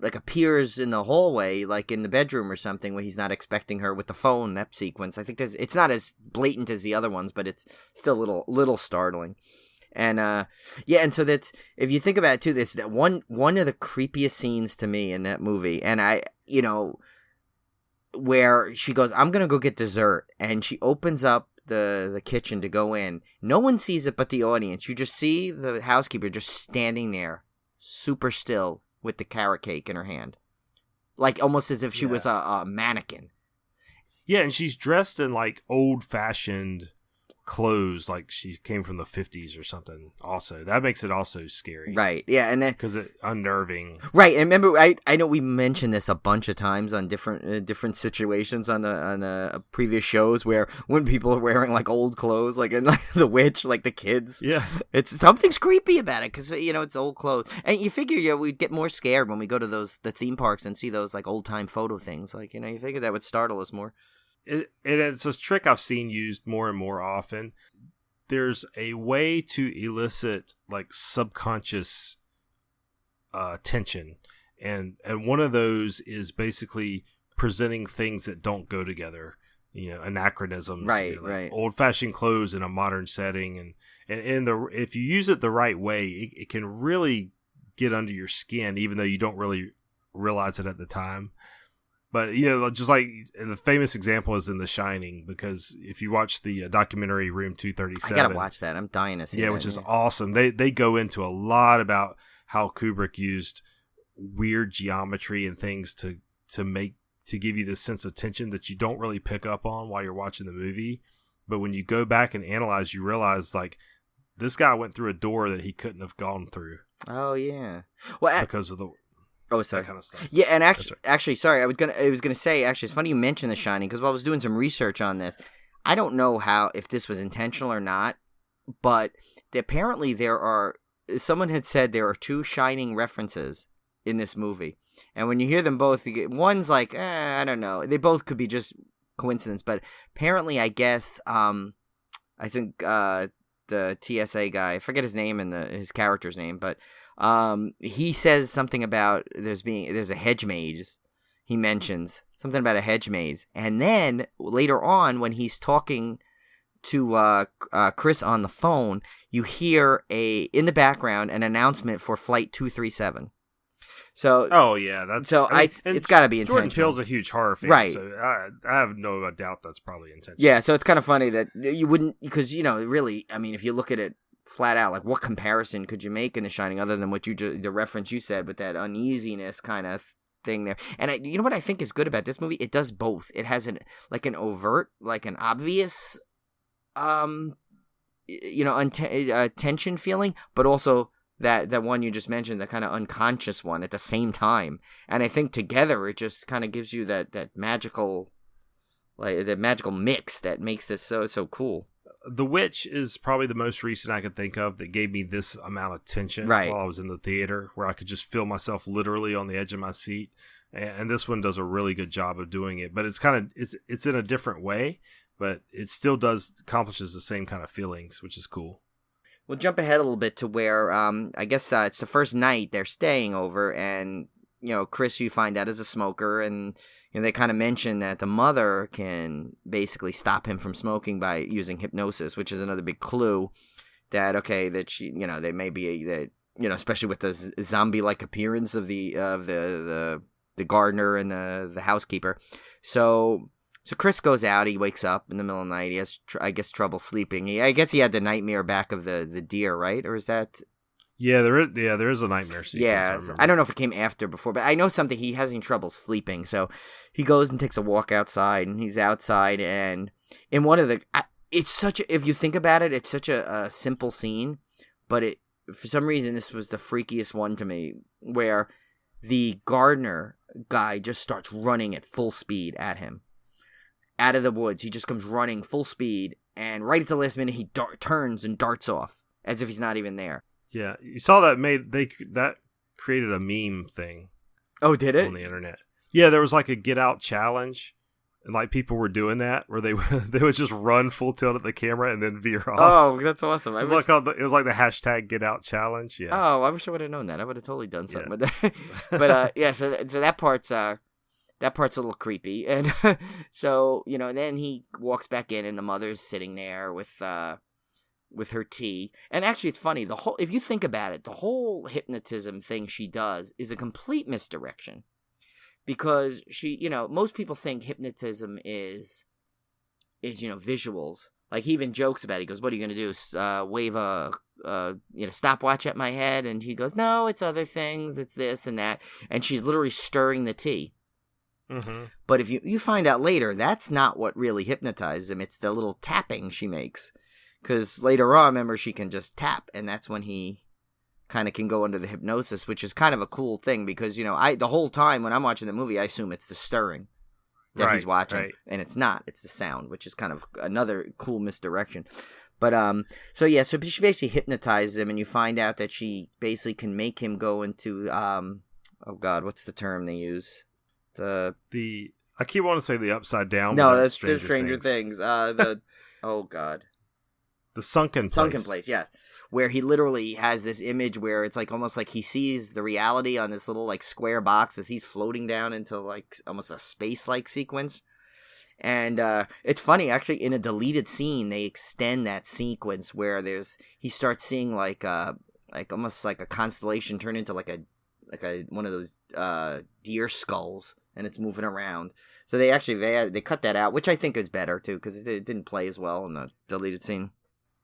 like appears in the hallway, like in the bedroom or something, where he's not expecting her with the phone. That sequence, I think it's not as blatant as the other ones, but it's still a little startling. And and so that's, if you think about it too, this that one of the creepiest scenes to me in that movie, and where she goes, I'm gonna go get dessert, and she opens up the kitchen to go in. No one sees it but the audience. You just see the housekeeper just standing there, super still, with the carrot cake in her hand, like almost as if she was a mannequin. Yeah, and she's dressed in like old-fashioned clothes, like she came from the 50s or something. Also, that makes it also scary, right? Yeah, and then because it's unnerving, right? And remember, I know we mentioned this a bunch of times on different situations on the previous shows where when people are wearing like old clothes, like in like The Witch, like the kids, it's something's creepy about it because it's old clothes, and you figure we'd get more scared when we go to the theme parks and see those like old time photo things, like you figure that would startle us more. It's a trick I've seen used more and more often. There's a way to elicit like subconscious tension, and one of those is basically presenting things that don't go together. Anachronisms, right. Old-fashioned clothes in a modern setting, and if you use it the right way, it can really get under your skin, even though you don't really realize it at the time. But, just like the famous example is in The Shining, because if you watch the documentary Room 237. I gotta watch that. I'm dying to see that. Yeah, which is awesome. They go into a lot about how Kubrick used weird geometry and things to give you this sense of tension that you don't really pick up on while you're watching the movie. But when you go back and analyze, you realize, like, this guy went through a door that he couldn't have gone through. Oh, yeah. Well, because of the... Oh, sorry. That kind of stuff. Yeah, and actually, sorry, I was gonna say, actually, it's funny you mentioned The Shining, because while I was doing some research on this, I don't know if this was intentional or not, but apparently someone had said there are 2 Shining references in this movie, and when you hear them both, one's like, I don't know, they both could be just coincidence, but apparently, I guess, I think the TSA guy, I forget his name and his character's name, but he says something about there's a hedge maze. He mentions something about a hedge maze, and then later on when he's talking to Chris on the phone, you hear in the background an announcement for Flight 237. So it's got to be intentional. Jordan Peele's a huge horror fan, right? So I have no doubt that's probably intentional. Yeah, so it's kind of funny that you wouldn't, because really, I mean, if you look at it flat out, like, what comparison could you make in The Shining other than what the reference you said with that uneasiness kind of thing there. And you know what I think is good about this movie? It does both. It has an overt, like an obvious, tension feeling, but also that one you just mentioned, the kind of unconscious one at the same time. And I think together it just kind of gives you that magical, like the magical mix that makes this so cool. The Witch is probably the most recent I could think of that gave me this amount of tension right. while I was in the theater, where I could just feel myself literally on the edge of my seat. And this one does a really good job of doing it, but it's in a different way, but it still accomplishes the same kind of feelings, which is cool. We'll jump ahead a little bit to where I guess it's the first night they're staying over, and Chris, you find out, is a smoker, and they kind of mention that the mother can basically stop him from smoking by using hypnosis, which is another big clue that she, they may be that, especially with the zombie-like appearance of the gardener and the housekeeper. So Chris goes out. He wakes up in the middle of the night. He has, I guess, trouble sleeping. I guess he had the nightmare back of the deer, right? Or is that? Yeah, there is a nightmare sequence. Yeah, I don't know if it came after or before, but I know something. He has any trouble sleeping, so he goes and takes a walk outside, and he's outside, and in one of the, it's such a, if you think about it, it's such a simple scene, but for some reason this was the freakiest one to me, where the gardener guy just starts running at full speed at him, out of the woods. He just comes running full speed, and right at the last minute he turns and darts off as if he's not even there. Yeah, you saw that created a meme thing. Oh, did it? On the internet. Yeah, there was like a get out challenge, and like people were doing that where they would just run full tilt at the camera and then veer off. Oh, that's awesome! It was like the hashtag get out challenge. Yeah. Oh, I wish I would have known that. I would have totally done something with that. But yeah, so that part's a little creepy, and so and then he walks back in, and the mother's sitting there with her tea. And actually, it's funny, if you think about it, the whole hypnotism thing she does is a complete misdirection, because she, most people think hypnotism is visuals. Like, he even jokes about it. He goes, "What are you going to do? Wave a stopwatch at my head?" And he goes, "No, it's other things. It's this and that." And she's literally stirring the tea. Mm-hmm. But if you find out later, that's not what really hypnotizes him. It's the little tapping she makes. Because later on, remember, she can just tap, and that's when he kind of can go under the hypnosis, which is kind of a cool thing, because, the whole time when I'm watching the movie, I assume it's the stirring that he's watching, and it's not. It's the sound, which is kind of another cool misdirection. But, so she basically hypnotizes him, and you find out that she basically can make him go into, oh God, what's the term they use? I keep wanting to say the upside down. No, that's Stranger Things. Oh God. The Sunken Place. Sunken Place, yes. Where he literally has this image where it's like almost like he sees the reality on this little like square box as he's floating down into like almost a space-like sequence. And it's funny, actually, in a deleted scene, they extend that sequence where he starts seeing like almost like a constellation turn into like a one of those deer skulls, and it's moving around. So they cut that out, which I think is better too, because it didn't play as well in the deleted scene.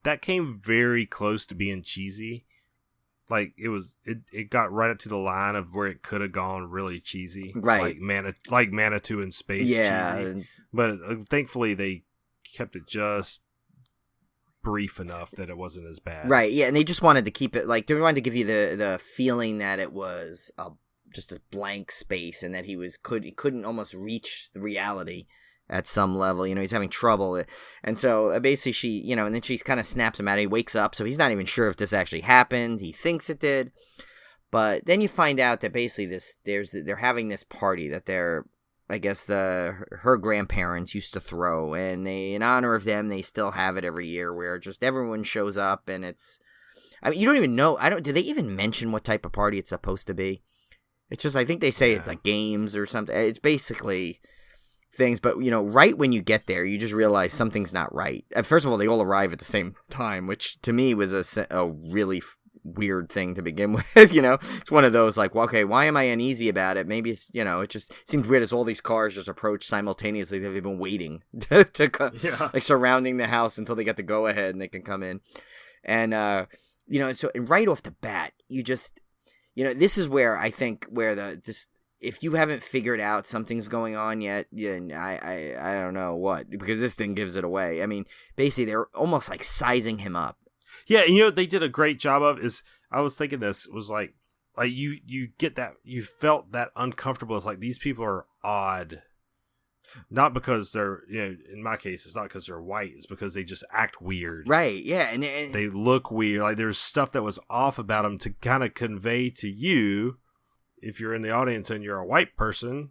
That came very close to being cheesy. Like, it got right up to the line of where it could have gone really cheesy. Right. Like Manitou in space cheesy. But thankfully they kept it just brief enough that it wasn't as bad. Right, yeah, and they just wanted to keep it, like, they wanted to give you the feeling that it was just a blank space, and that he couldn't almost reach the reality at some level. He's having trouble. And so basically she, and then she kind of snaps him out. He wakes up, so he's not even sure if this actually happened. He thinks it did. But then you find out that basically they're having this party that I guess her grandparents used to throw, and in honor of them, they still have it every year, where just everyone shows up, and you don't even know, do they even mention what type of party it's supposed to be? It's just, I think they say it's like games or something. It's basically things, but right when you get there, you just realize something's not right. First of all, they all arrive at the same time, which to me was a really weird thing to begin with. It's one of those like, well, okay, why am I uneasy about it? Maybe it's, it just seems weird as all these cars just approach simultaneously. They've been waiting to like surrounding the house until they get the go ahead and they can come in. And so and right off the bat, you just, this is where I think if you haven't figured out something's going on yet, I don't know what, because this thing gives it away. I mean, basically they're almost like sizing him up. Yeah, and what they did a great job of is, I was thinking this was like you get that, you felt that uncomfortable. It's like, these people are odd. Not because they're, in my case, it's not because they're white. It's because they just act weird. Right, yeah. And they look weird. Like, there's stuff that was off about them to kind of convey to you, if you're in the audience and you're a white person,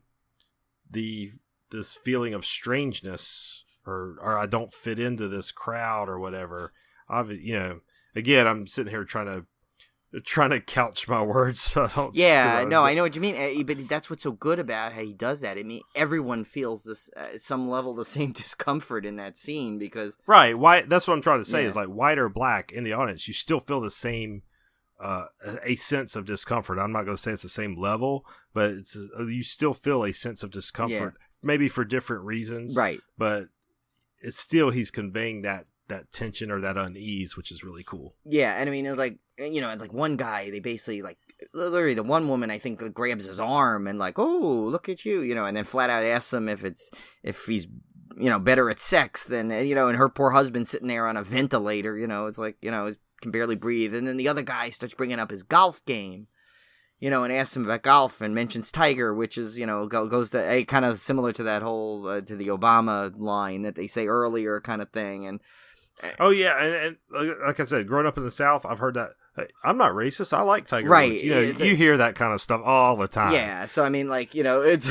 this feeling of strangeness or I don't fit into this crowd or whatever. Again, I'm sitting here trying to couch my words so I don't. Yeah, no, I know what you mean, but that's what's so good about how he does that. I mean, everyone feels this at some level the same discomfort in that scene because right. Why? That's what I'm trying to say is, like, white or black in the audience, you still feel the same a sense of discomfort. I'm not going to say it's the same level, but you still feel a sense of discomfort, maybe for different reasons, right? But it's still, he's conveying that tension or that unease, which is really cool. Yeah, and I mean, it's like, like one guy, they basically, like, literally the one woman, I think, grabs his arm and like, oh, look at you, and then flat out asks him if he's, better at sex than, and her poor husband sitting there on a ventilator, it's like, he can barely breathe. And then the other guy starts bringing up his golf game, and asks him about golf and mentions Tiger, which is, goes to kind of similar to that whole, to the Obama line that they say earlier kind of thing. And, oh yeah, and like I said, growing up in the South, I've heard that. Hey, I'm not racist. I like Tiger Woods. You hear that kind of stuff all the time. Yeah, so I mean, like, it's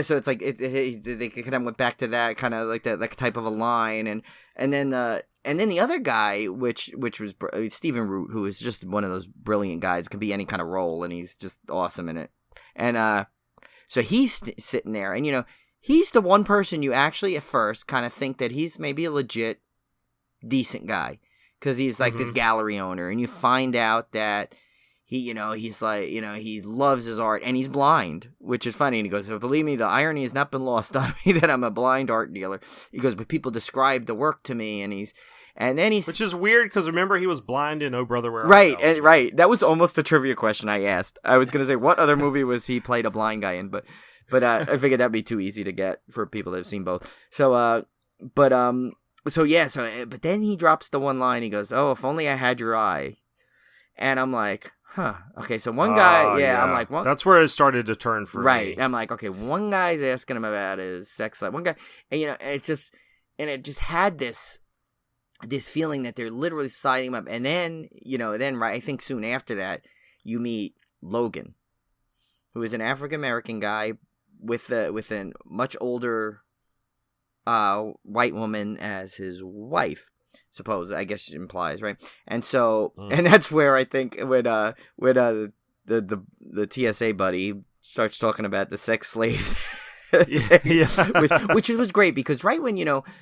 so it's like they kind of went back to that kind of like that type of a line, and then the other guy, which was Stephen Root, who is just one of those brilliant guys, can be any kind of role, and he's just awesome in it, and so he's sitting there, and he's the one person you actually at first kind of think that he's maybe a legit decent guy, because he's like this gallery owner, and you find out that he's like, he loves his art and he's blind, which is funny. And he goes, believe me, the irony has not been lost on me that I'm a blind art dealer. He goes, but people describe the work to me, which is weird, because remember, he was blind in Oh Brother Where Art Thou? Right. That was almost a trivia question I asked. I was gonna say, what other movie was he played a blind guy in, but I figured that'd be too easy to get for people that have seen both. But then he drops the one line. He goes, "Oh, if only I had your eye," and I'm like, "Huh." Okay, so one guy, I'm like, "What?" That's where it started to turn for me. Right. I'm like, okay, one guy's asking him about his sex life. One guy, and it just had this feeling that they're literally siding him up. And then, right, I think soon after that, you meet Logan, who is an African American guy with a much older white woman as his wife, I guess it implies, right? And so, and that's where I think when the TSA buddy starts talking about the sex slave, which was great, because right when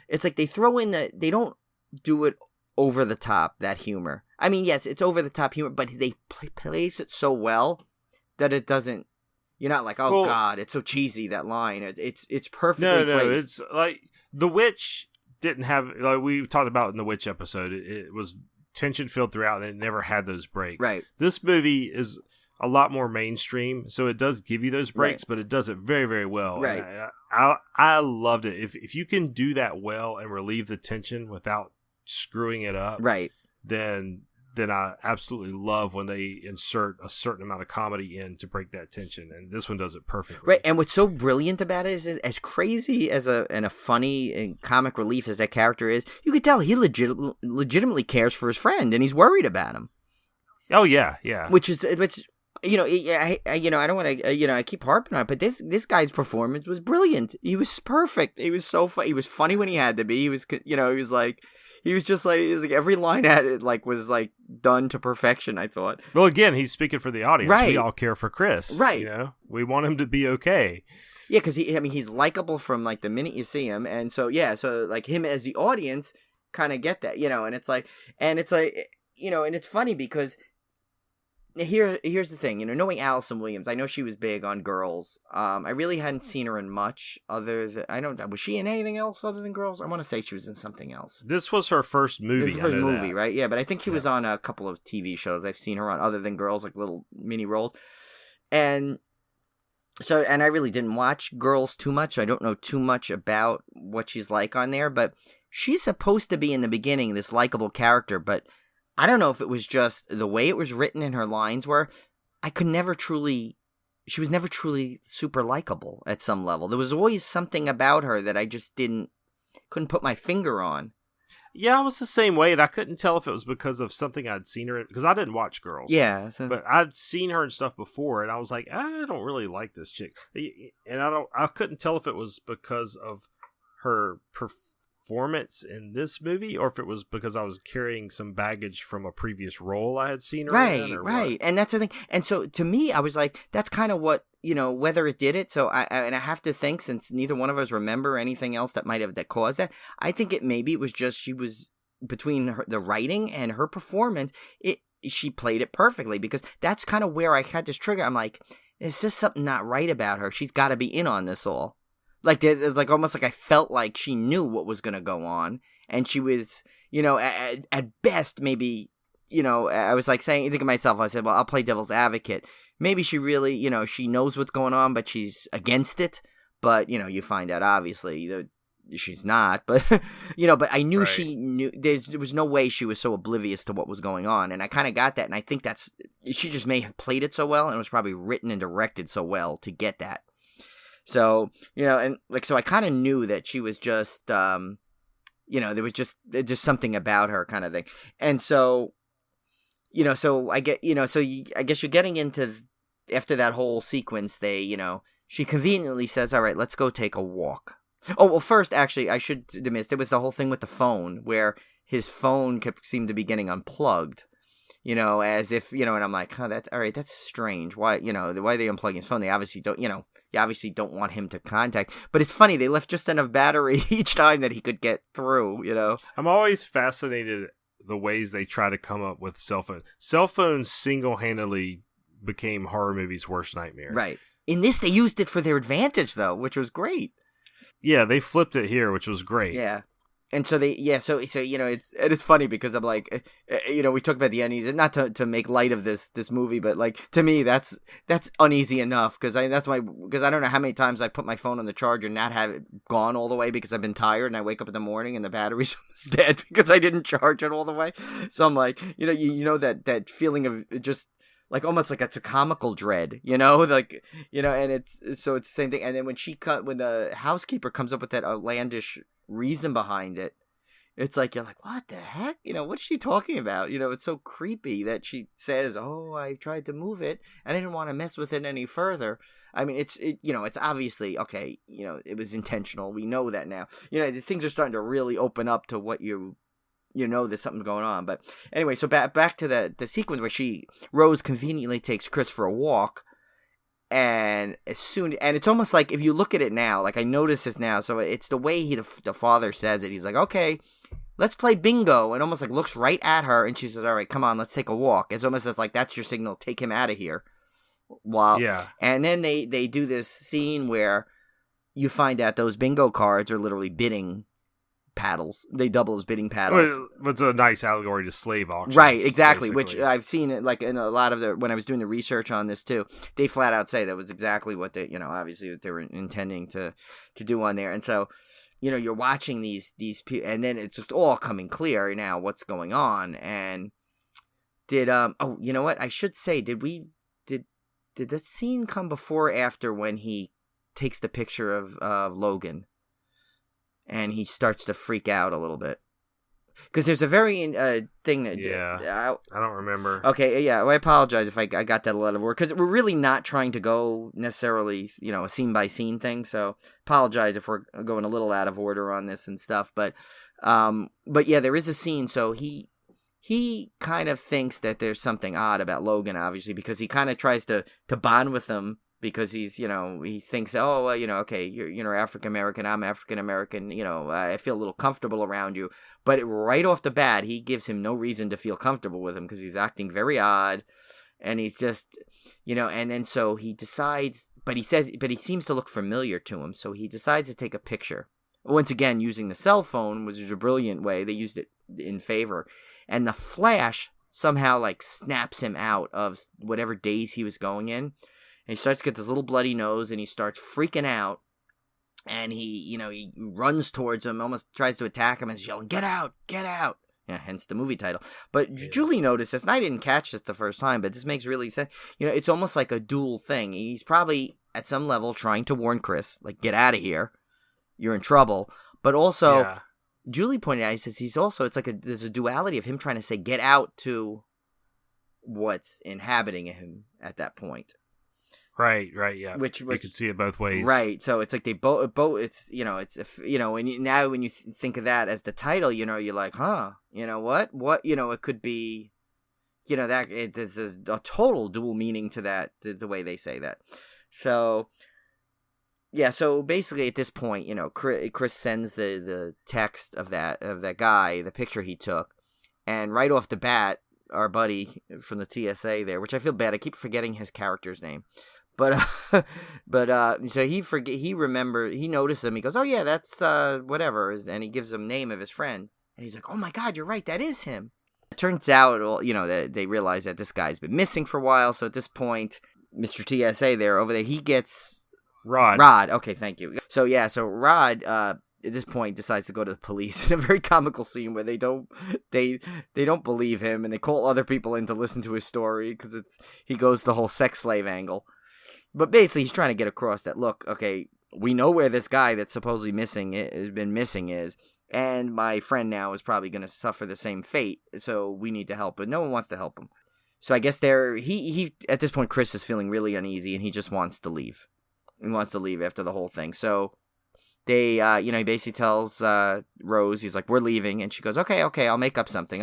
it's like they throw in they don't do it over the top, that humor. I mean, yes, it's over the top humor, but they place it so well that it doesn't. You're not like, oh God, it's so cheesy, that line. It's perfectly placed. No, it's like The Witch didn't have, like we talked about in the Witch episode, it was tension filled throughout, and it never had those breaks. Right. This movie is a lot more mainstream, so it does give you those breaks, but it does it very, very well. Right. And I loved it. If you can do that well and relieve the tension without screwing it up, right, then I absolutely love when they insert a certain amount of comedy in to break that tension, and this one does it perfectly. Right, and what's so brilliant about it is, as crazy as a funny and comic relief as that character is, you could tell he legitimately cares for his friend, and he's worried about him. Oh yeah. Which I don't want to, I keep harping on it, but this guy's performance was brilliant. He was perfect. He was so funny. He was funny when he had to be. He was, he was just like, every line at it was done to perfection, I thought. Well, again, he's speaking for the audience. Right. We all care for Chris. Right. We want him to be okay. Yeah, because he's likable from the minute you see him, and so him as the audience kind of get that, and it's funny because here's the thing, knowing Allison Williams, I know she was big on Girls. I really hadn't seen her in much other than, was she in anything else other than Girls? I want to say she was in something else. This was her first movie. It was her movie, right? Yeah, but I think she was on a couple of TV shows. I've seen her on other than Girls, like little mini roles. And so, and I really didn't watch Girls too much. I don't know too much about what she's like on there, but she's supposed to be in the beginning this likable character, but I don't know if it was just the way it was written and her lines were. She was never truly super likable at some level. There was always something about her that I just couldn't put my finger on. Yeah, I was the same way, and I couldn't tell if it was because of something I'd seen her in, because I didn't watch Girls. Yeah. But I'd seen her and stuff before, and I was like, I don't really like this chick. And I couldn't tell if it was because of her performance in this movie, or if it was because I was carrying some baggage from a previous role I had seen her in. Right. What. And that's the thing. And so to me, I was like, that's kind of what, whether it did it. So I have to think, since neither one of us remember anything else that caused that, I think maybe it was just she was between the writing and her performance. She played it perfectly, because that's kind of where I had this trigger. I'm like, is this something not right about her? She's got to be in on this all. Like, it's like almost like I felt like she knew what was going to go on, and she was, at best, maybe, I was like thinking to myself, I said, well, I'll play devil's advocate. Maybe she really, she knows what's going on, but she's against it. But, you find out, obviously, that she's not. But, but I knew she knew. There was no way she was so oblivious to what was going on. And I kind of got that. And I think she just may have played it so well, and it was probably written and directed so well to get that. So, and like, so I kind of knew that she was just, there was just something about her kind of thing. And so, so I get, I guess you're getting into, after that whole sequence, she conveniently says, all right, let's go take a walk. Oh, well, first, actually, I should admit, there was the whole thing with the phone where his phone seemed to be getting unplugged. As if, and I'm like, oh, that's all right. That's strange. Why, why are they unplugging his phone? They obviously don't, you obviously don't want him to contact. But it's funny, they left just enough battery each time that he could get through, I'm always fascinated the ways they try to come up with cell phones. Cell phones single-handedly became horror movies' worst nightmare. Right. In this, they used it for their advantage, though, which was great. Yeah, they flipped it here, which was great. Yeah. And so it's funny because I'm like, we talk about the endings, not to make light of this movie, but like, to me, that's uneasy enough, because I don't know how many times I put my phone on the charger and not have it gone all the way because I've been tired, and I wake up in the morning and the battery's almost dead because I didn't charge it all the way. So I'm like, that feeling of just like almost like it's a comical dread, like, and it's the same thing. And then when the housekeeper comes up with that outlandish reason behind it, it's like, you're like, what the heck? What's she talking about? It's so creepy that she says, oh, I tried to move it and I didn't want to mess with it any further. I mean, it's obviously, okay, it was intentional. We know that now. Things are starting to really open up to what there's something going on. But anyway, so back to the sequence where Rose conveniently takes Chris for a walk. And it's almost like, if you look at it now, like I notice this now, so it's the way the father says it. He's like, okay, let's play bingo, and almost like looks right at her, and she says, all right, come on, let's take a walk. It's almost as like, that's your signal, take him out of here. And then they do this scene where you find out those bingo cards are literally bidding paddles. They double as bidding paddles. It's a nice allegory to slave auctions. Right, exactly. Basically. Which I've seen it like in a lot of when I was doing the research on this too. They flat out say that was exactly what they, obviously what they were intending to do on there. And so, you're watching these people, and then it's just all coming clear now what's going on. And did you know what I should say? Did that scene come before or after when he takes the picture of Logan? And he starts to freak out a little bit. Because there's a very thing that... Yeah, I don't remember. Okay, yeah, well, I apologize if I got that a lot of work. Because we're really not trying to go necessarily, a scene-by-scene thing. So apologize if we're going a little out of order on this and stuff. But yeah, there is a scene. So he kind of thinks that there's something odd about Logan, obviously. Because he kind of tries to bond with him. Because he's, he thinks, oh, well, okay, you're African-American, I'm African-American, I feel a little comfortable around you. But right off the bat, he gives him no reason to feel comfortable with him because he's acting very odd. And he's just, and then so he decides, but he seems to look familiar to him. So he decides to take a picture. Once again, using the cell phone, which is a brilliant way. They used it in favor. And the flash somehow like snaps him out of whatever daze he was going in. And he starts to get this little bloody nose and he starts freaking out. And he runs towards him, almost tries to attack him and is yelling, "Get out, get out." Yeah, hence the movie title. But Julie noticed this, and I didn't catch this the first time, but this makes really sense. It's almost like a dual thing. He's probably, at some level, trying to warn Chris, like, get out of here. You're in trouble. But also, Julie pointed out, he says there's a duality of him trying to say, get out, to what's inhabiting him at that point. Right, yeah. Which you could see it both ways. Right, so it's like they both. It's when you think of that as the title, you're like, huh, what, it could be, that there's a total dual meaning to that, the way they say that. So, yeah, so basically at this point, Chris sends the text of that guy, the picture he took, and right off the bat, our buddy from the TSA there, which I feel bad, I keep forgetting his character's name. But so he noticed him. He goes, "Oh yeah, that's whatever," and he gives him name of his friend, and he's like, "Oh my God, you're right, that is him." It turns out, they realize that this guy's been missing for a while. So at this point, Mr. TSA over there, he gets Rod. Okay, thank you. So Rod at this point decides to go to the police in a very comical scene where they don't believe him and they call other people in to listen to his story because he goes the whole sex slave angle. But basically, he's trying to get across that, look, okay, we know where this guy that's supposedly has been missing is, and my friend now is probably going to suffer the same fate, so we need to help, but no one wants to help him. So I guess he at this point, Chris is feeling really uneasy, and he just wants to leave. He wants to leave after the whole thing. So they, he basically tells Rose, he's like, we're leaving, and she goes, okay, I'll make up something.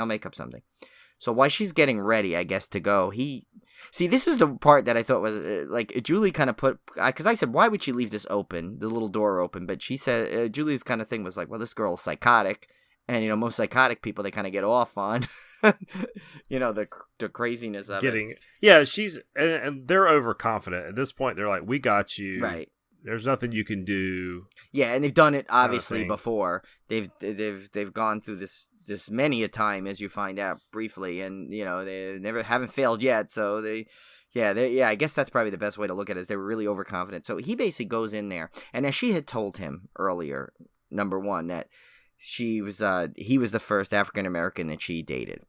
So while she's getting ready, I guess, to go, this is the part that I thought was, like, Julie kind of put, because I said, why would she leave this open, the little door open? But she said, Julie's kind of thing was like, well, this girl is psychotic. And, most psychotic people, they kind of get off on, the craziness of it. Yeah, and they're overconfident. At this point, they're like, we got you. Right. There's nothing you can do. Yeah, and they've done it obviously before. They've gone through this many a time, as you find out briefly, and they haven't failed yet. So I guess that's probably the best way to look at it. Is they were really overconfident. So he basically goes in there, and as she had told him earlier, number one, that he was the first African American that she dated.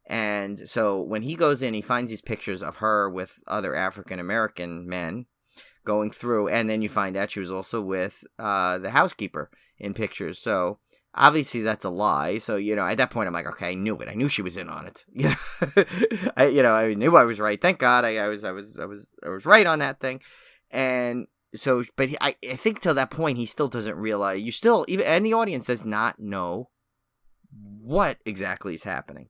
And so when he goes in, he finds these pictures of her with other African American men going through, and then you find out she was also with the housekeeper in pictures. So obviously that's a lie. So at that point I'm like, okay, I knew it. I knew she was in on it. I knew I was right. Thank God I was right on that thing. And so, but I think till that point he still doesn't realize. And the audience does not know what exactly is happening.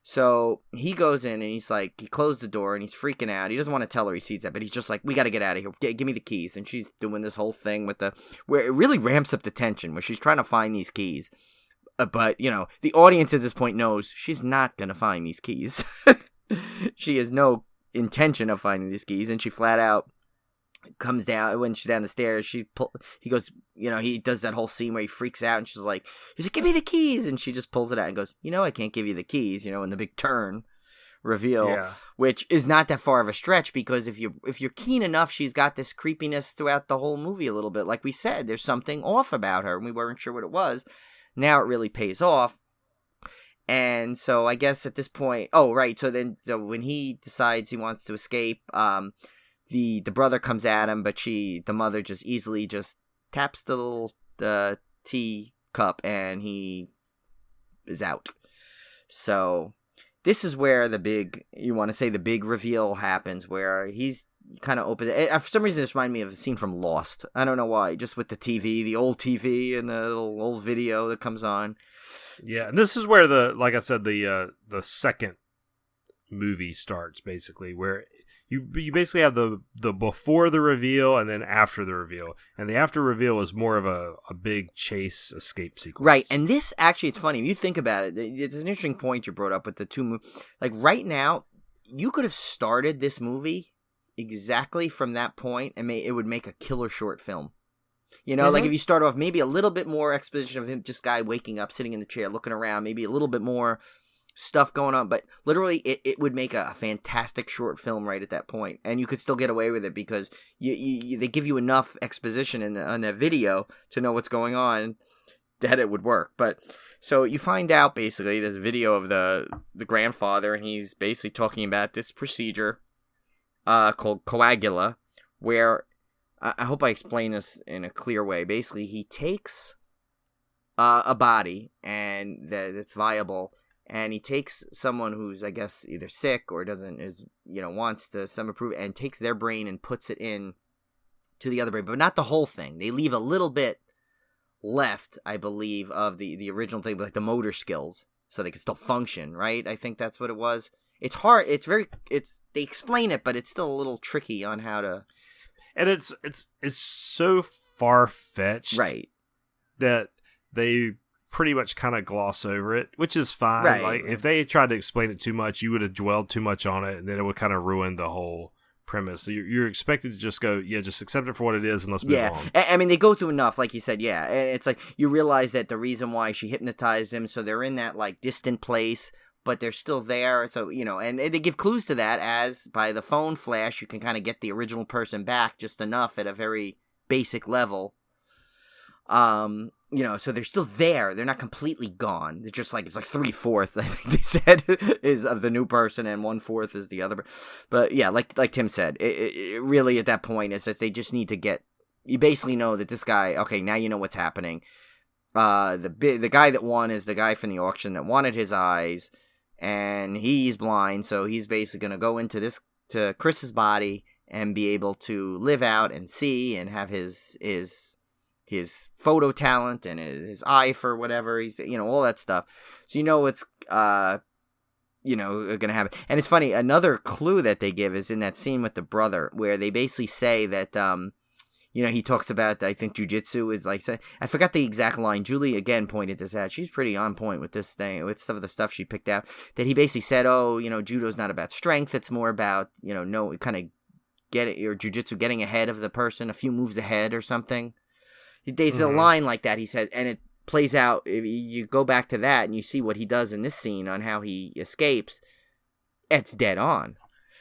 So he goes in and he's like, he closed the door and he's freaking out. He doesn't want to tell her he sees that, but he's just like, we got to get out of here. Give me the keys. And she's doing this whole thing where it really ramps up the tension, where she's trying to find these keys. But, the audience at this point knows she's not going to find these keys. She has no intention of finding these keys. And she flat out comes down, when she's down the stairs, he goes, he does that whole scene where he freaks out and he's like, give me the keys. And she just pulls it out and goes, I can't give you the keys, in the big turn reveal, which is not that far of a stretch, because if you're keen enough, she's got this creepiness throughout the whole movie a little bit. Like we said, there's something off about her and we weren't sure what it was. Now it really pays off. And so I guess at this point, so when he decides he wants to escape, the brother comes at him, but the mother just easily just taps the little tea cup and he is out. So this is where the big reveal happens, where he's kind of open. For some reason, this reminded me of a scene from Lost. I don't know why, just with the old TV and the little old video that comes on. Yeah, and this is where like I said, the second movie starts, basically, where you basically have the before the reveal and then after the reveal, and the after reveal is more of a big chase escape sequence, right? And this actually, it's funny if you think about it. It's an interesting point you brought up with the two movies. Like right now, you could have started this movie exactly from that point, and it would make a killer short film. You know, like if you start off maybe a little bit more exposition of him, just guy waking up, sitting in the chair, looking around, maybe a little bit more stuff going on, but literally it would make a fantastic short film right at that point, and you could still get away with it because they give you enough exposition in the video to know what's going on that it would work. But so you find out basically there's a video of the grandfather, and he's basically talking about this procedure called coagula, where I hope I explain this in a clear way. Basically, he takes a body and that's viable, and he takes someone who's, I guess, either sick or wants to some approve, and takes their brain and puts it in to the other brain, but not the whole thing. They leave a little bit left, I believe, of the original thing, like the motor skills, so they can still function, right? I think that's what it was. It's hard. They explain it, but it's still a little tricky on how to. And it's so far-fetched, right, that they pretty much kind of gloss over it, which is fine. Right, like right. If they tried to explain it too much, you would have dwelled too much on it, and then it would kind of ruin the whole premise. So you're expected to just go, just accept it for what it is, and let's move on. I mean, they go through enough, like you said, and it's like you realize that the reason why she hypnotized him, so they're in that like distant place, but they're still there. So, and they give clues to that, as by the phone flash, you can kind of get the original person back just enough at a very basic level. So they're still there. They're not completely gone. It's just like, it's like 3/4, I think they said, is of the new person, and 1/4 is the other. But yeah, like Tim said, it really at that point is that they just need to you basically know that this guy, okay, now you know what's happening. The guy that won is the guy from the auction that wanted his eyes, and he's blind, so he's basically going to go to Chris's body and be able to live out and see and have his photo talent and his eye for whatever he's, all that stuff. So what's going to happen. And it's funny, another clue that they give is in that scene with the brother, where they basically say that he talks about, I think jujitsu is like, I forgot the exact line. Julie again pointed this out. She's pretty on point with this thing, with some of the stuff she picked out, that he basically said, judo's not about strength. It's more about, kind of or jujitsu getting ahead of the person, a few moves ahead or something. There's a line like that, he said, and it plays out. If you go back to that and you see what he does in this scene on how he escapes, it's dead on.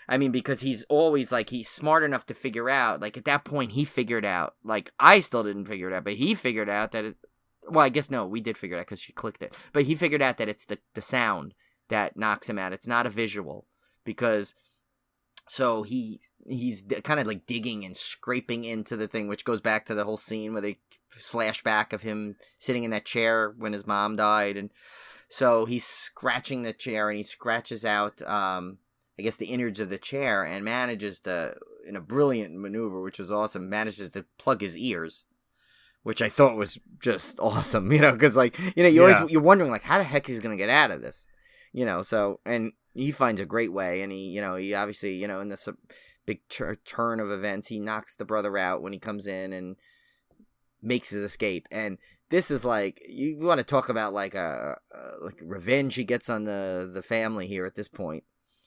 I mean, because he's always like, he's smart enough to figure out, like at that point he figured out, like I still didn't figure it out, but he figured out that I guess no, we did figure it out because she clicked it, but he figured out that it's the sound that knocks him out. It's not a visual, because so he's kind of like digging and scraping into the thing, which goes back to the whole scene where they flash back of him sitting in that chair when his mom died. And so he's scratching the chair, and he scratches out, I guess, the innards of the chair, and manages to, in a brilliant maneuver, which was awesome, manages to plug his ears, which I thought was just awesome, because like, you're wondering like, how the heck he's going to get out of this, so, and he finds a great way, and he obviously, in this big turn of events, he knocks the brother out when he comes in and makes his escape. And this is like, you want to talk about like like revenge he gets on the family here at this point.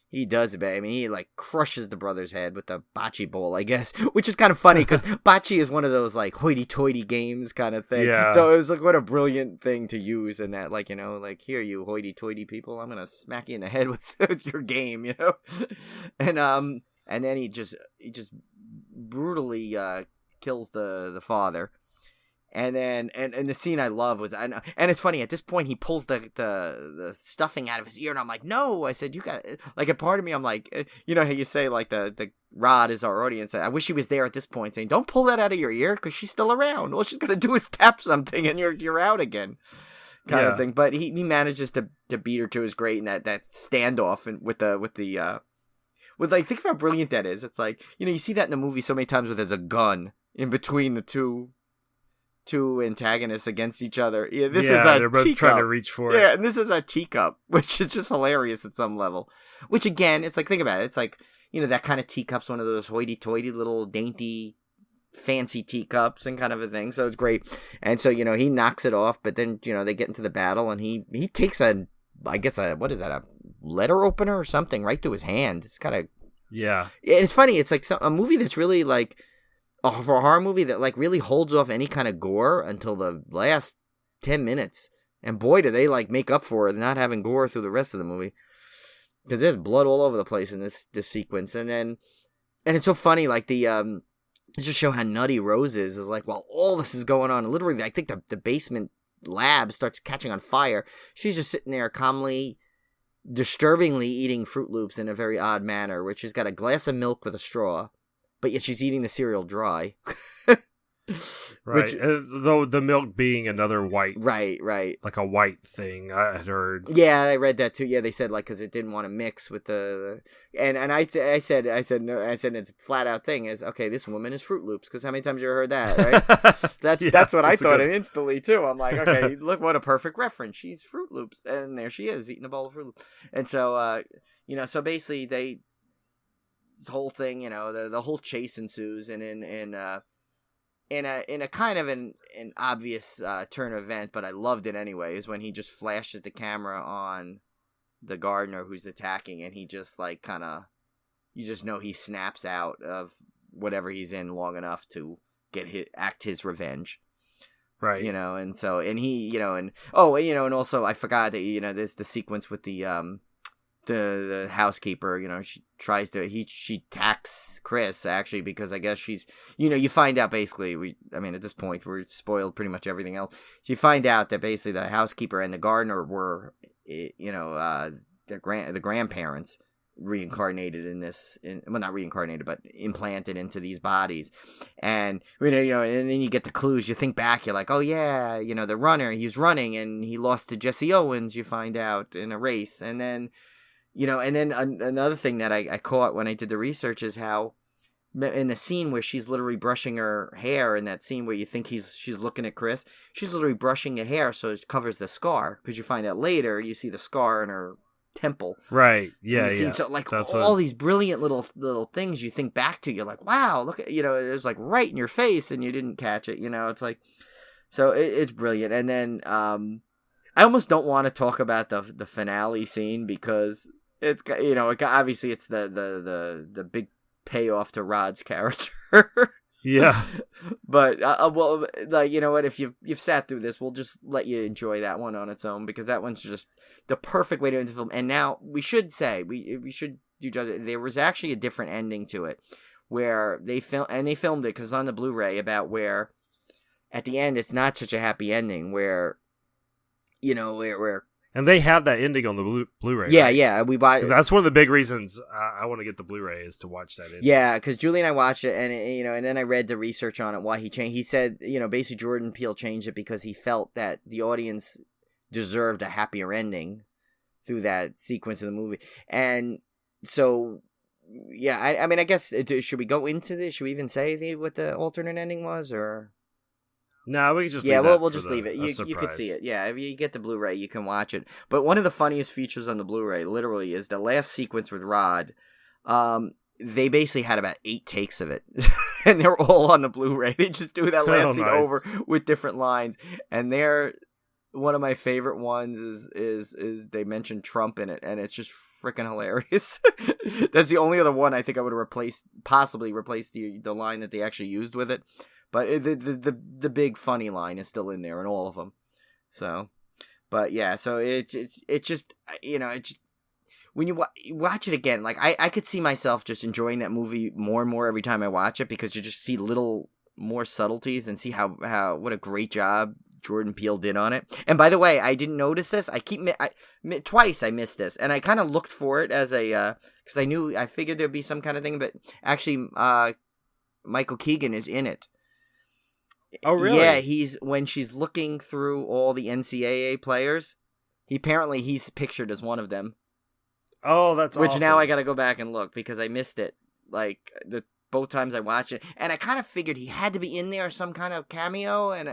He does it, but I mean, he like crushes the brother's head with the bocce ball, I guess, which is kind of funny because bocce is one of those like hoity-toity games kind of thing. Yeah. So it was like, what a brilliant thing to use in that, like, like, here, you hoity-toity people, I'm gonna smack you in the head with your game, and then he just brutally kills the father. And then, and the scene I love was, and it's funny, at this point, he pulls the stuffing out of his ear, and I'm like, no, I said, you got it. Like, a part of me, I'm like, how you say, like, the rod is our audience. I wish he was there at this point saying, don't pull that out of your ear, because she's still around. All she's going to do is tap something, and you're out again, kind of thing. But he manages to beat her to his grate, and that standoff and with like, think of how brilliant that is. It's like, you see that in the movie so many times where there's a gun in between the two antagonists against each other. Yeah, this is a they're both teacup. trying to reach for it. Yeah, and this is a teacup, which is just hilarious at some level. Which again, it's like, think about it. It's like, that kind of teacup's one of those hoity-toity little dainty, fancy teacups and kind of a thing. So it's great. And so, he knocks it off, but then, they get into the battle, and he takes what is that? A letter opener or something right to his hand. It's kind of Yeah. It's funny. It's like a movie that's really like for a horror movie that like really holds off any kind of gore until the last 10 minutes. And boy, do they like make up for it not having gore through the rest of the movie. Because there's blood all over the place in this sequence. And it's so funny, like the just show how nutty Rose is like, while all this is going on, literally, I think the basement lab starts catching on fire. She's just sitting there calmly, disturbingly eating Fruit Loops in a very odd manner, which has got a glass of milk with a straw, but yet she's eating the cereal dry. Right. Though the milk being another white. Right. Like a white thing, I had heard. Yeah, I read that too. Yeah, they said like because it didn't want to mix with the and I said no, I said it's flat out thing is okay. This woman is Fruit Loops because how many times you ever heard that? Right. That's what I thought instantly too. I'm like, okay, look what a perfect reference. She's Fruit Loops, and there she is eating a bowl of Fruit Loops. And so so basically this whole thing, the whole chase ensues, and in a kind of an obvious turn of event, but I loved it anyway, is when he just flashes the camera on the gardener who's attacking, and he just like kind of, you just know he snaps out of whatever he's in long enough to act his revenge. Right. And so, and he, and also I forgot that, there's the sequence with the housekeeper, she attacks Chris actually, because I guess she's, you find out basically, at this point we're spoiled pretty much everything else. So you find out that basically the housekeeper and the gardener were, the grandparents reincarnated not reincarnated, but implanted into these bodies. And, and then you get the clues, you think back, you're like, oh yeah, the runner, he's running and he lost to Jesse Owens, you find out in a race. And then, another thing that I caught when I did the research is how in the scene where she's literally brushing her hair, in that scene where you think she's looking at Chris, she's literally brushing her hair so it covers the scar, because you find out later, you see the scar in her temple. Right. Yeah. Yeah. So like these brilliant little things you think back to, you're like, wow, look at, it was like right in your face and you didn't catch it, it's like, so it's brilliant. And then I almost don't want to talk about the finale scene because it's obviously it's the big payoff to Rod's character. Yeah. But well, like, you know what? If you've sat through this, we'll just let you enjoy that one on its own, because that one's just the perfect way to end the film. And now we should say we should do justice. There was actually a different ending to it, where they filmed it because it's on the Blu-ray, about where at the end it's not such a happy ending, where where. And they have that ending on the Blu-ray. Yeah, right? yeah. That's one of the big reasons I want to get the Blu-ray, is to watch that ending. Yeah, because Julie and I watched it, and and then I read the research on it, why he changed. He said, basically Jordan Peele changed it because he felt that the audience deserved a happier ending through that sequence of the movie. And so, yeah, I guess, should we go into this? Should we even say what the alternate ending was, or... No, we can just we'll just leave it. You can see it. Yeah, if you get the Blu-ray, you can watch it. But one of the funniest features on the Blu-ray, literally, is the last sequence with Rod. They basically had about 8 takes of it, and they're all on the Blu-ray. They just do that last scene over with different lines, and one of my favorite ones is they mention Trump in it, and it's just freaking hilarious. That's the only other one I think I would have possibly replaced the line that they actually used with it. But the big funny line is still in there in all of them. So, but yeah, so it's just, when you watch it again, like I could see myself just enjoying that movie more and more every time I watch it, because you just see little more subtleties and see how what a great job Jordan Peele did on it. And by the way, I didn't notice this. Twice I missed this, and I kind of looked for it as a because I figured there'd be some kind of thing, but actually Michael Keegan is in it. Oh, really? Yeah, when she's looking through all the NCAA players, he's pictured as one of them. Oh, that's awesome. Which now I got to go back and look, because I missed it. Like both times I watched it, and I kind of figured he had to be in there, some kind of cameo, and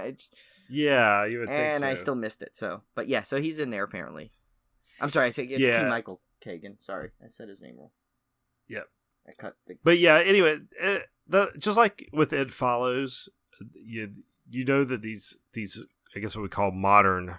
yeah, you would think so. And I still missed it. So, but yeah, so he's in there apparently. I'm sorry, I said it's Michael Kagan. Sorry, I said his name wrong. Yep. I cut the. But yeah, anyway, just like with It Follows. You know that these I guess what we call modern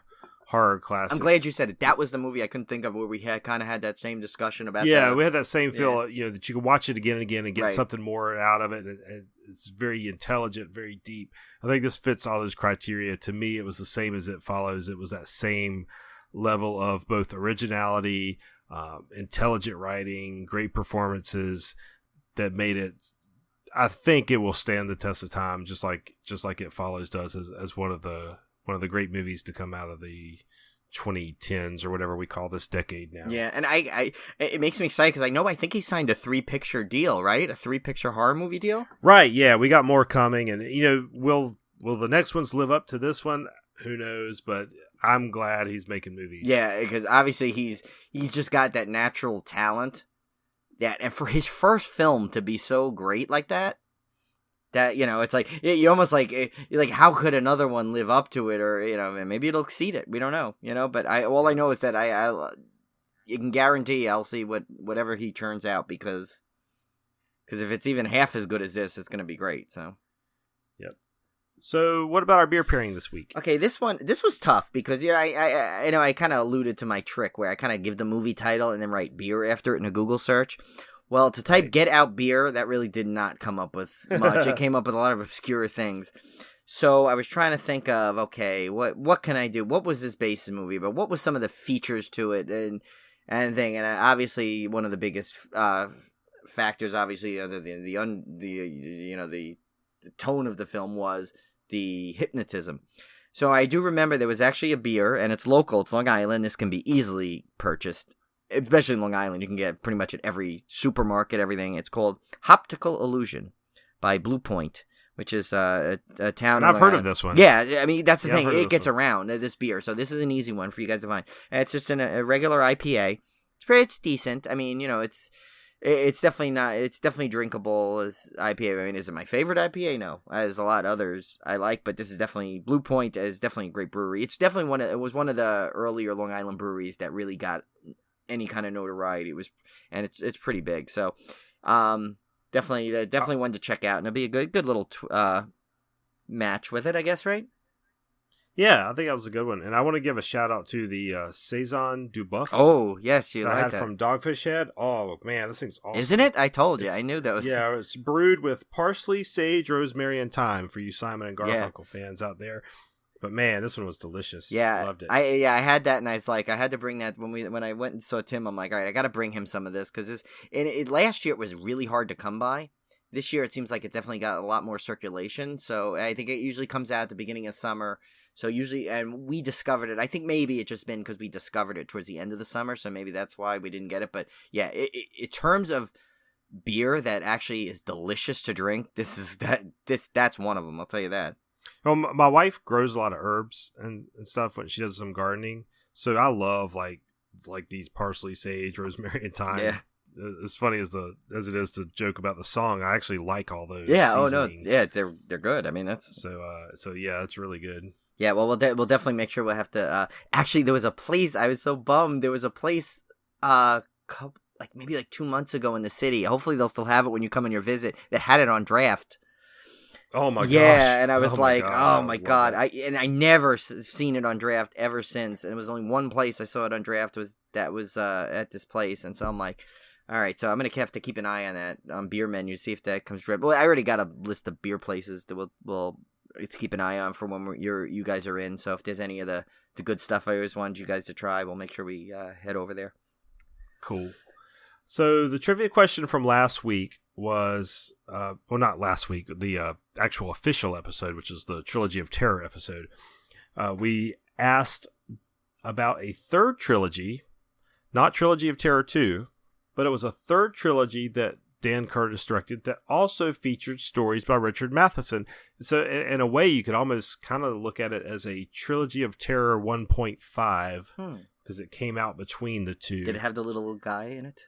horror classics. I'm glad you said it. That was the movie I couldn't think of where we had kind of had that same discussion about. Yeah, we had that same feel. That you can watch it again and again and get Right. something more out of it. And it's very intelligent, very deep. I think this fits all those criteria. To me, it was the same as It Follows. It was that same level of both originality, intelligent writing, great performances that made it. I think it will stand the test of time, just like It Follows does, as one of the great movies to come out of the 2010s or whatever we call this decade now. Yeah, and it makes me excited because I think he signed a 3-picture deal, right? A 3-picture horror movie deal. Right. Yeah, we got more coming, and will the next ones live up to this one? Who knows? But I'm glad he's making movies. Yeah, because obviously he's just got that natural talent. Yeah, and for his first film to be so great like that, it's like you almost like how could another one live up to it, or maybe it'll exceed it. We don't know, But all I know is that I you can guarantee I'll see whatever he turns out because if it's even half as good as this, it's going to be great. So. Yep. So what about our beer pairing this week? Okay, this was tough because I kind of alluded to my trick where I kind of give the movie title and then write beer after it in a Google search. Well, to type "Get Out Beer," that really did not come up with much. It came up with a lot of obscure things. So I was trying to think of, okay, what can I do? What was this based movie? But what was some of the features to it and thing? And obviously, one of the biggest factors, obviously, other than the tone of the film was the hypnotism. So I do remember there was actually a beer, and it's local. It's Long Island. This can be easily purchased. Especially in Long Island, you can get pretty much at every supermarket, everything. It's called Optical Illusion by Blue Point, which is a town. And I've heard of this one. Yeah, I mean, that's the thing. It gets one around, this beer. So this is an easy one for you guys to find. And it's just a regular IPA. It's decent. I mean, it's definitely drinkable as IPA. I mean, is it my favorite IPA? No. There's a lot of others I like, but this is definitely, Blue Point is definitely a great brewery. It's definitely it was one of the earlier Long Island breweries that really got any kind of notoriety. And it's pretty big. So, definitely one to check out, and it'll be a good little match with it, I guess, right? Yeah, I think that was a good one. And I want to give a shout out to the Saison du Boeuf. Oh, yes, you that like I had that. from Dogfish Head. Oh, man, this thing's awesome. Isn't it? I told you. I knew that was... Yeah, it's brewed with parsley, sage, rosemary, and thyme for you Simon and Garfunkel fans out there. But man, this one was delicious. Yeah, I loved it. I had that, and I was like, I had to bring that when I went and saw Tim. I'm like, all right, I got to bring him some of this because last year it was really hard to come by. This year it seems like it definitely got a lot more circulation. So I think it usually comes out at the beginning of summer. So usually, and we discovered it. I think maybe it just been because we discovered it towards the end of the summer. So maybe that's why we didn't get it. But yeah, in terms of beer that actually is delicious to drink, that's one of them. I'll tell you that. Well, my wife grows a lot of herbs and stuff when she does some gardening. So I love like these parsley, sage, rosemary, and thyme. Yeah. As funny as it is to joke about the song, I actually like all those. Yeah. seasonings. Oh no. Yeah, they're good. I mean, that's so yeah, it's really good. Yeah. Well, we'll definitely make sure we'll have to. Actually, there was a place. I was so bummed. There was a place. Maybe 2 months ago in the city. Hopefully, they'll still have it when you come on your visit. That had it on draft. Oh my gosh. Yeah, and I was oh my god. I never seen it on draft ever since. And it was only one place I saw it on draft was at this place. And so I'm like, all right, so I'm gonna have to keep an eye on that beer menu, see if that comes draft. Well, I already got a list of beer places that we'll keep an eye on for when you guys are in. So if there's any of the good stuff I always wanted you guys to try, we'll make sure we head over there. Cool. So the trivia question from last week was, not last week, the actual official episode, which is the Trilogy of Terror episode. We asked about a third trilogy, not Trilogy of Terror 2, but it was a third trilogy that Dan Curtis directed that also featured stories by Richard Matheson. So in a way, you could almost kind of look at it as a Trilogy of Terror 1.5 because it came out between the two. Did it have the little guy in it?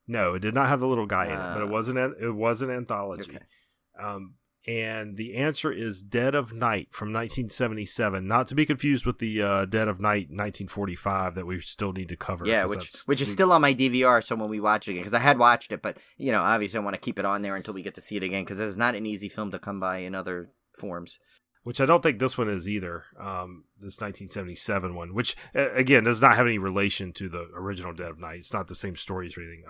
No, it did not have the little guy in it, but it was an anthology. Okay. And the answer is Dead of Night from 1977, not to be confused with the Dead of Night 1945 that we still need to cover. Yeah, which is still on my DVR, so when we watch it again, because I had watched it, but obviously I want to keep it on there until we get to see it again, because it's not an easy film to come by in other forms. which I don't think this one is either. This 1977 one, which again does not have any relation to the original Dead of Night. It's not the same stories or anything.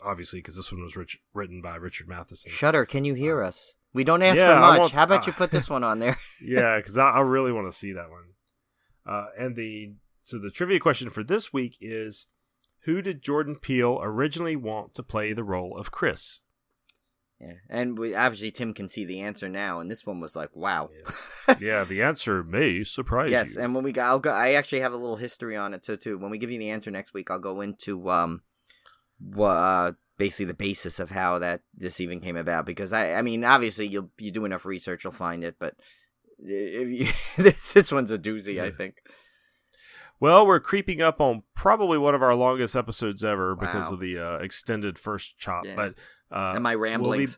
Obviously, because this one was written by Richard Matheson. Shudder, can you hear us? We don't ask for much. How about you put this one on there? Yeah, because I really want to see that one. So the trivia question for this week is, who did Jordan Peele originally want to play the role of Chris? Yeah, and obviously Tim can see the answer now, and this one was like, wow. Yeah, the answer may surprise you. Yes, and when I actually have a little history on it too. When we give you the answer next week, I'll go into basically the basis of how this even came about. Because I mean, obviously you do enough research, you'll find it. But this one's a doozy, I think. Well, we're creeping up on probably one of our longest episodes ever because of the extended first chop. Yeah. But and my ramblings.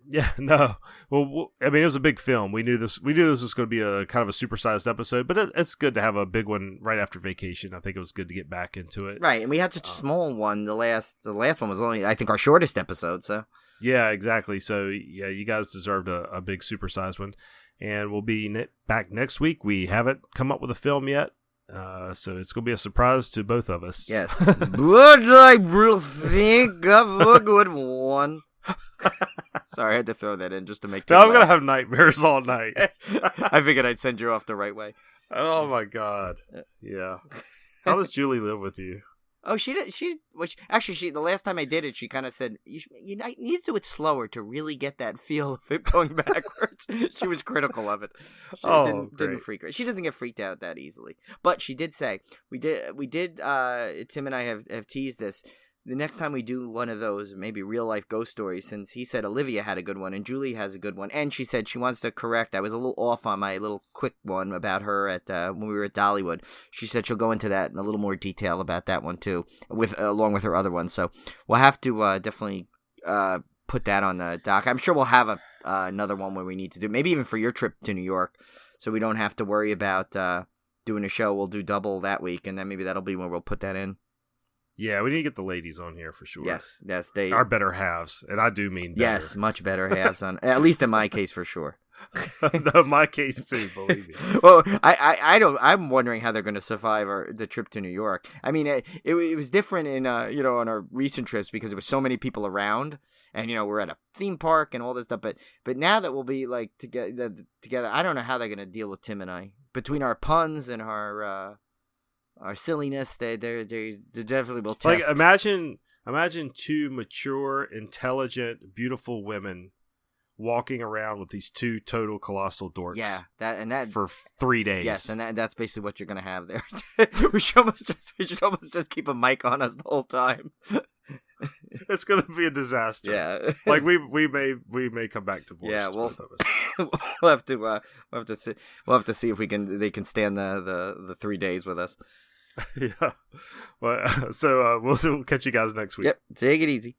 Yeah, no. Well, I mean, it was a big film. We knew this was going to be a kind of a supersized episode, but it's good to have a big one right after vacation. I think it was good to get back into it. Right, and we had such a small one. The last one was only, I think, our shortest episode. So. Yeah, exactly. So yeah, you guys deserved a big supersized one, and we'll be back next week. We haven't come up with a film yet. So it's going to be a surprise to both of us. Yes. Would I think of a good one? Sorry, I had to throw that in just to make. No, I'm going to have nightmares all night. I figured I'd send you off the right way. Oh my God. Yeah. How does Julie live with you? Oh, she did. The last time I did it, she kind of said, you need to do it slower to really get that feel of it going backwards. She was critical of it. She didn't freak her. She doesn't get freaked out that easily. But she did say, we did, Tim and I have teased this. The next time we do one of those, maybe real life ghost stories, since he said Olivia had a good one and Julie has a good one, and she said she wants to correct. I was a little off on my little quick one about her at when we were at Dollywood. She said she'll go into that in a little more detail about that one too, along with her other ones. So we'll have to definitely put that on the doc. I'm sure we'll have another one where we need to do, maybe even for your trip to New York, so we don't have to worry about doing a show. We'll do double that week, and then maybe that'll be when we'll put that in. Yeah, we need to get the ladies on here for sure. Yes, they are better halves, and I do mean better. Yes, much better halves on, at least in my case for sure. No, my case too, believe me. Well, I'm wondering how they're going to survive the trip to New York. I mean, it was different in on our recent trips because there were so many people around, and we're at a theme park and all this stuff. But now that we'll be like together, I don't know how they're going to deal with Tim and I between our puns and our silliness. They definitely will test. Like imagine two mature, intelligent, beautiful women walking around with these two total colossal dorks. Yeah, that for 3 days. Yes, and that's basically what you're gonna have there. we should almost just keep a mic on us the whole time. It's gonna be a disaster. Yeah, like we may come back divorced. Yeah, both of us. we'll have to see. We'll have to see if they can stand the 3 days with us. Yeah. Well, so we'll catch you guys next week. Yep. Take it easy.